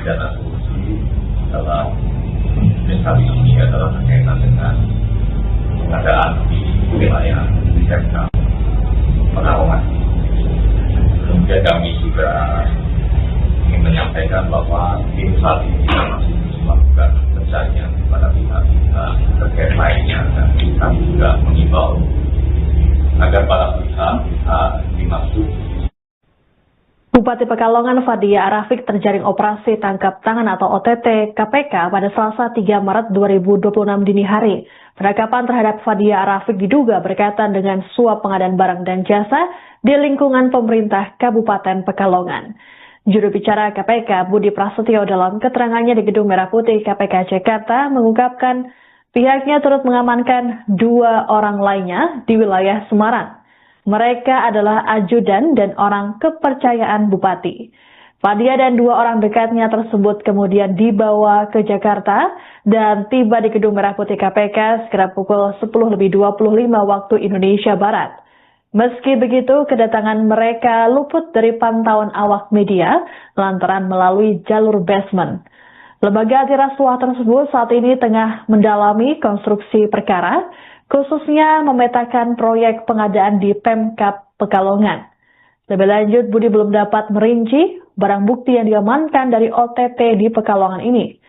Dana korupsi dalam kali ini adalah berkaitan dengan pengadaan di wilayah di sektor Pekalongan. Kemudian kami juga ingin menyampaikan bahwa tim saat ini kita masih terus melakukan pencarian kepada pihak-pihak terkait lainnya, dan kami juga mengimbau agar para pihak dimaksud. Bupati Pekalongan Fadia Arafik terjaring operasi tangkap tangan atau OTT KPK pada Selasa 3 Maret 2026 dini hari. Penangkapan terhadap Fadia Arafik diduga berkaitan dengan suap pengadaan barang dan jasa di lingkungan pemerintah Kabupaten Pekalongan. Juru bicara KPK Budi Prasetyo dalam keterangannya di Gedung Merah Putih KPK Jakarta mengungkapkan Pihaknya turut mengamankan 2 orang lainnya di wilayah Semarang. Mereka adalah ajudan dan orang kepercayaan Bupati. Fadia dan 2 orang dekatnya tersebut kemudian dibawa ke Jakarta dan tiba di Gedung Merah Putih KPK sekitar pukul 10.25 waktu Indonesia Barat. Meski begitu, kedatangan mereka luput dari pantauan awak media lantaran melalui jalur basement. Lembaga antirasuah tersebut saat ini tengah mendalami konstruksi perkara, khususnya memetakan proyek pengadaan di Pemkab Pekalongan. Lebih lanjut, Budi belum dapat merinci barang bukti yang diamankan dari OTT di Pekalongan ini.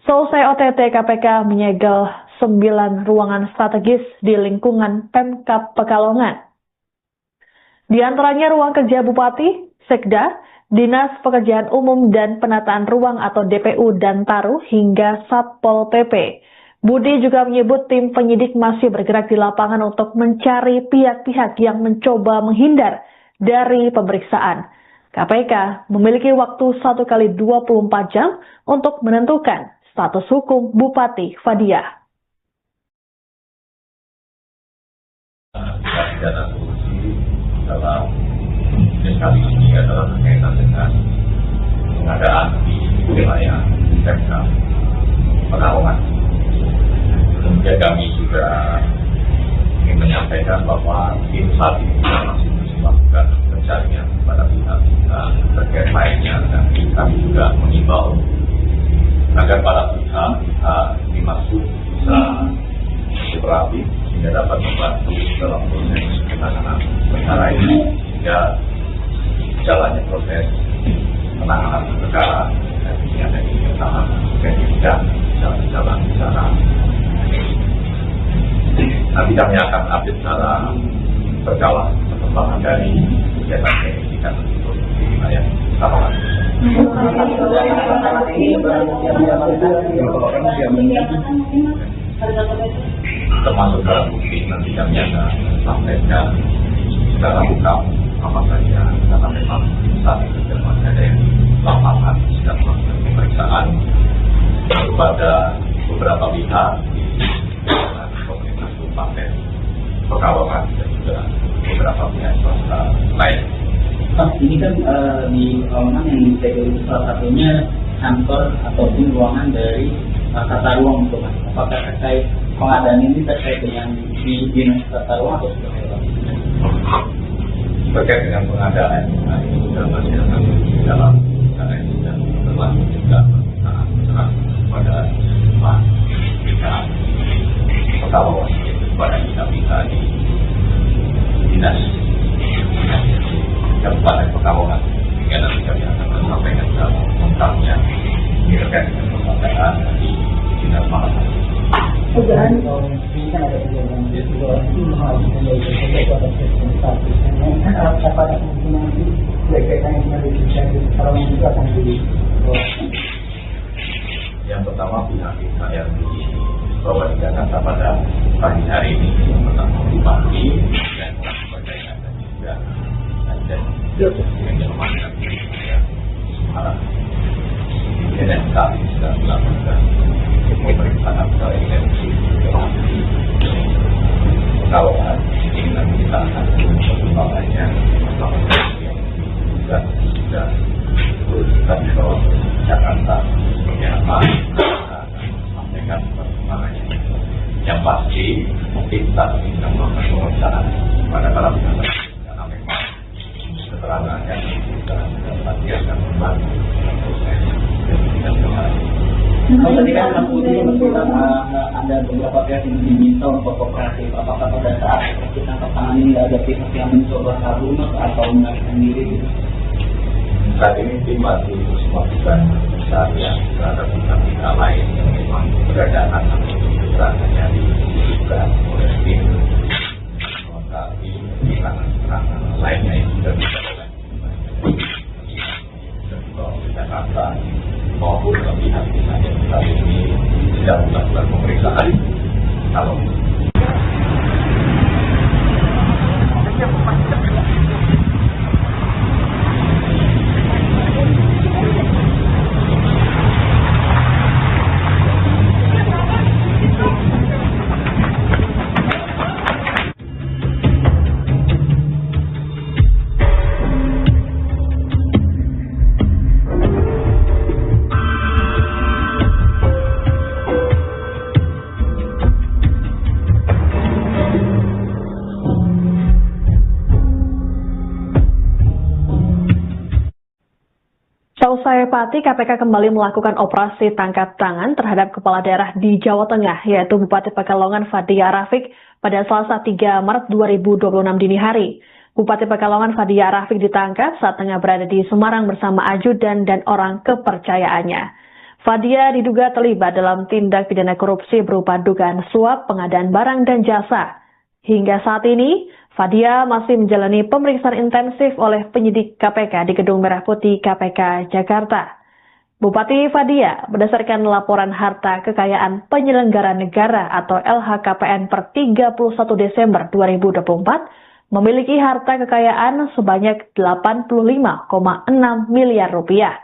Selesai OTT, KPK menyegel 9 ruangan strategis di lingkungan Pemkab Pekalongan. Di antaranya ruang kerja Bupati, Sekda, Dinas Pekerjaan Umum dan Penataan Ruang atau DPU dan Taruh hingga Satpol PP. Budi juga menyebut tim penyidik masih bergerak di lapangan untuk mencari pihak-pihak yang mencoba menghindar dari pemeriksaan. KPK memiliki waktu 1 kali 24 jam untuk menentukan status hukum Bupati Fadia. Pidana korupsi dalam kali ini adalah berkaitan dengan pengadaan di wilayah Pemkab Pekalongan. Kemudian kami juga ingin menyampaikan bahwa tim saat ini masih terus melakukan pencarian kepada pihak-pihak terkait lainnya, dan kami juga mengimbau agar para pihak dimaksud bisa kooperatif sehingga dapat membantu dalam proses penanganan perkara ini hingga jalannya proses penanganan perkara dan ini ada di bersama dan jalan secara nanti kami akan update secara berkala perkembangan dari kegiatan penyidikan tersebut di wilayah Pekalongan. Termasuk dalam bukti nanti kami akan sampaikan secara lengkap apa saja karena memang saat itu masih ada yang lapangan sedang melakukan pemeriksaan kepada beberapa pihak di pemerintah Kabupaten Pekalongan dan juga beberapa pihak swasta lain. Pak, ini kan di Pekalongan yang disegel itu salah satunya kantor ataupun ruangan dari tata ruang untuk Mas. Apakah terkait pengadaan ini terkait dengan di dinas tata ruang atau seperti apa? Terkait dengan pengadaan ini juga masih akan di dalam karena ini dan berlaku juga permintaan keterangan kepada pihak Pekalongan kepada pihak-pihak di dinas Kabupaten Pekalongan hingga nanti kami akan menyampaikan dalam lengkapnya terkait dengan pengadaan di dinas malam. Dugaan ini kan ada 3 orang itu harus memiliki sesuatu atas status. Kan apa ada kemungkinan nanti berkaitan dengan legislasi kalau itu akan jadi yang pertama pihak-pihak yang dibawa di Jakarta pada pagi hari ini yang pertama Bupati dan sebagainya dan juga dan yang diamankan di Semarang. Dan saat ini sedang dilakukan pemeriksaan terkait dengan Pekalongan. Ini nanti kita akan perkembangannya yang juga sudah kita dibawa ke Jakarta seperti apa kita akan sampaikan perkembangannya. Yang pasti kita sedang melakukan pemeriksaan pada para pihak karena memang keterangan yang kita pasti akan membantu proses dan kemarin. Kalau tadi kan Mas Budi menunjukkan ada beberapa pihak yang diminta untuk kooperatif. Apakah pada saat kita tangan ini ada pihak yang mencoba kabur atau melarikan diri? Saat ini tim masih terus melakukan pencarian terhadap pihak-pihak lain yang memang beradaan atau keterangannya diduga oleh tim melengkapi keterangan lainnya yang sudah bisa dibawa ke Jakarta maupun ke pihak-pihak yang saat ini sedang melakukan pemeriksaan. Kalau Seusai Pati, KPK kembali melakukan operasi tangkap tangan terhadap kepala daerah di Jawa Tengah, yaitu Bupati Pekalongan Fadia Arafik pada Selasa 3 Maret 2026 dini hari. Bupati Pekalongan Fadia Arafik ditangkap saat tengah berada di Semarang bersama ajudan dan orang kepercayaannya. Fadia diduga terlibat dalam tindak pidana korupsi berupa dugaan suap, pengadaan barang dan jasa. Hingga saat ini, Fadia masih menjalani pemeriksaan intensif oleh penyidik KPK di Gedung Merah Putih KPK Jakarta. Bupati Fadia, berdasarkan laporan harta kekayaan penyelenggara negara atau LHKPN per 31 Desember 2024, memiliki harta kekayaan sebanyak 85,6 miliar rupiah.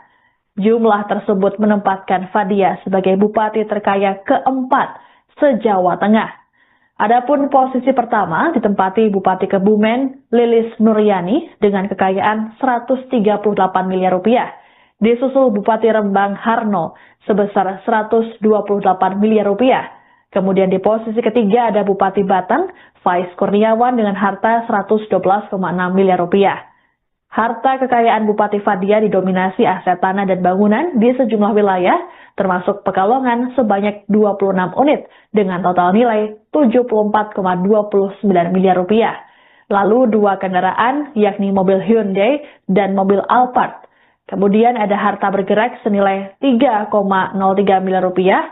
Jumlah tersebut menempatkan Fadia sebagai bupati terkaya keempat se-Jawa Tengah. Adapun posisi pertama ditempati Bupati Kebumen Lilis Nuryani dengan kekayaan 138 miliar rupiah. Disusul Bupati Rembang Harno sebesar 128 miliar rupiah. Kemudian di posisi ketiga ada Bupati Batang Faiz Kurniawan dengan harta 112,6 miliar rupiah. Harta kekayaan Bupati Fadia didominasi aset tanah dan bangunan di sejumlah wilayah, termasuk Pekalongan sebanyak 26 unit dengan total nilai 74,29 miliar rupiah. Lalu 2 kendaraan, yakni mobil Hyundai dan mobil Alphard. Kemudian ada harta bergerak senilai 3,03 miliar rupiah,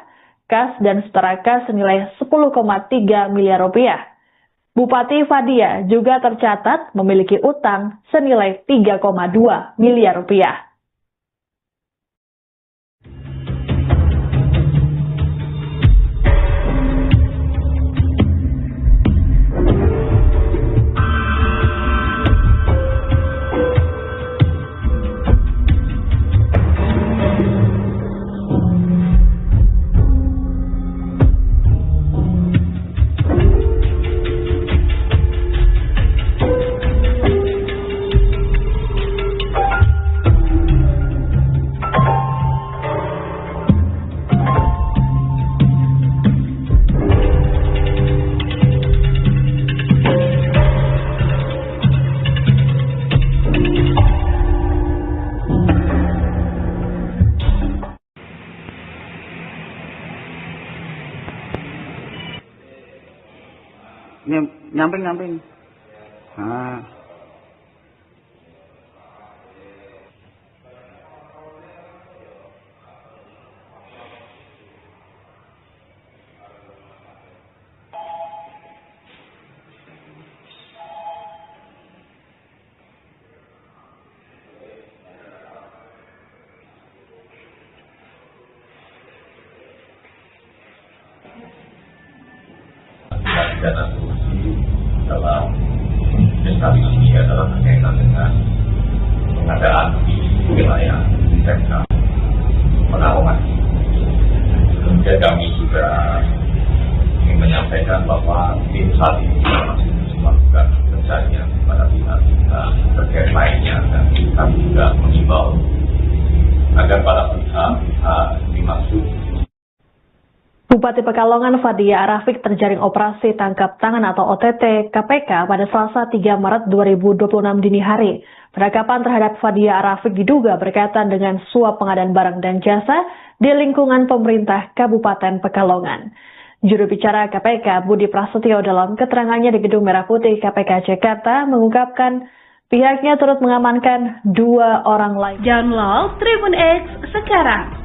kas dan setara kas senilai 10,3 miliar rupiah. Bupati Fadia juga tercatat memiliki utang senilai 3,2 miliar rupiah. Nyamping. Ah. Dana korupsi dalam investasi ini adalah berkaitan dengan pengadaan di wilayah sektor Pekalongan. Kemudian kami juga ingin menyampaikan bahwa tim saat ini masih terus melakukan pencarian pada pihak-pihak terkait lainnya, dan kami juga mengimbau agar para pihak dimaksud. Bupati Pekalongan Fadia Arafik terjaring operasi tangkap tangan atau OTT KPK pada Selasa 3 Maret 2026 dini hari. Penangkapan terhadap Fadia Arafik diduga berkaitan dengan suap pengadaan barang dan jasa di lingkungan pemerintah Kabupaten Pekalongan. Juru bicara KPK Budi Prasetyo dalam keterangannya di Gedung Merah Putih KPK Jakarta mengungkapkan pihaknya turut mengamankan 2 orang lain. Download Tribun X sekarang.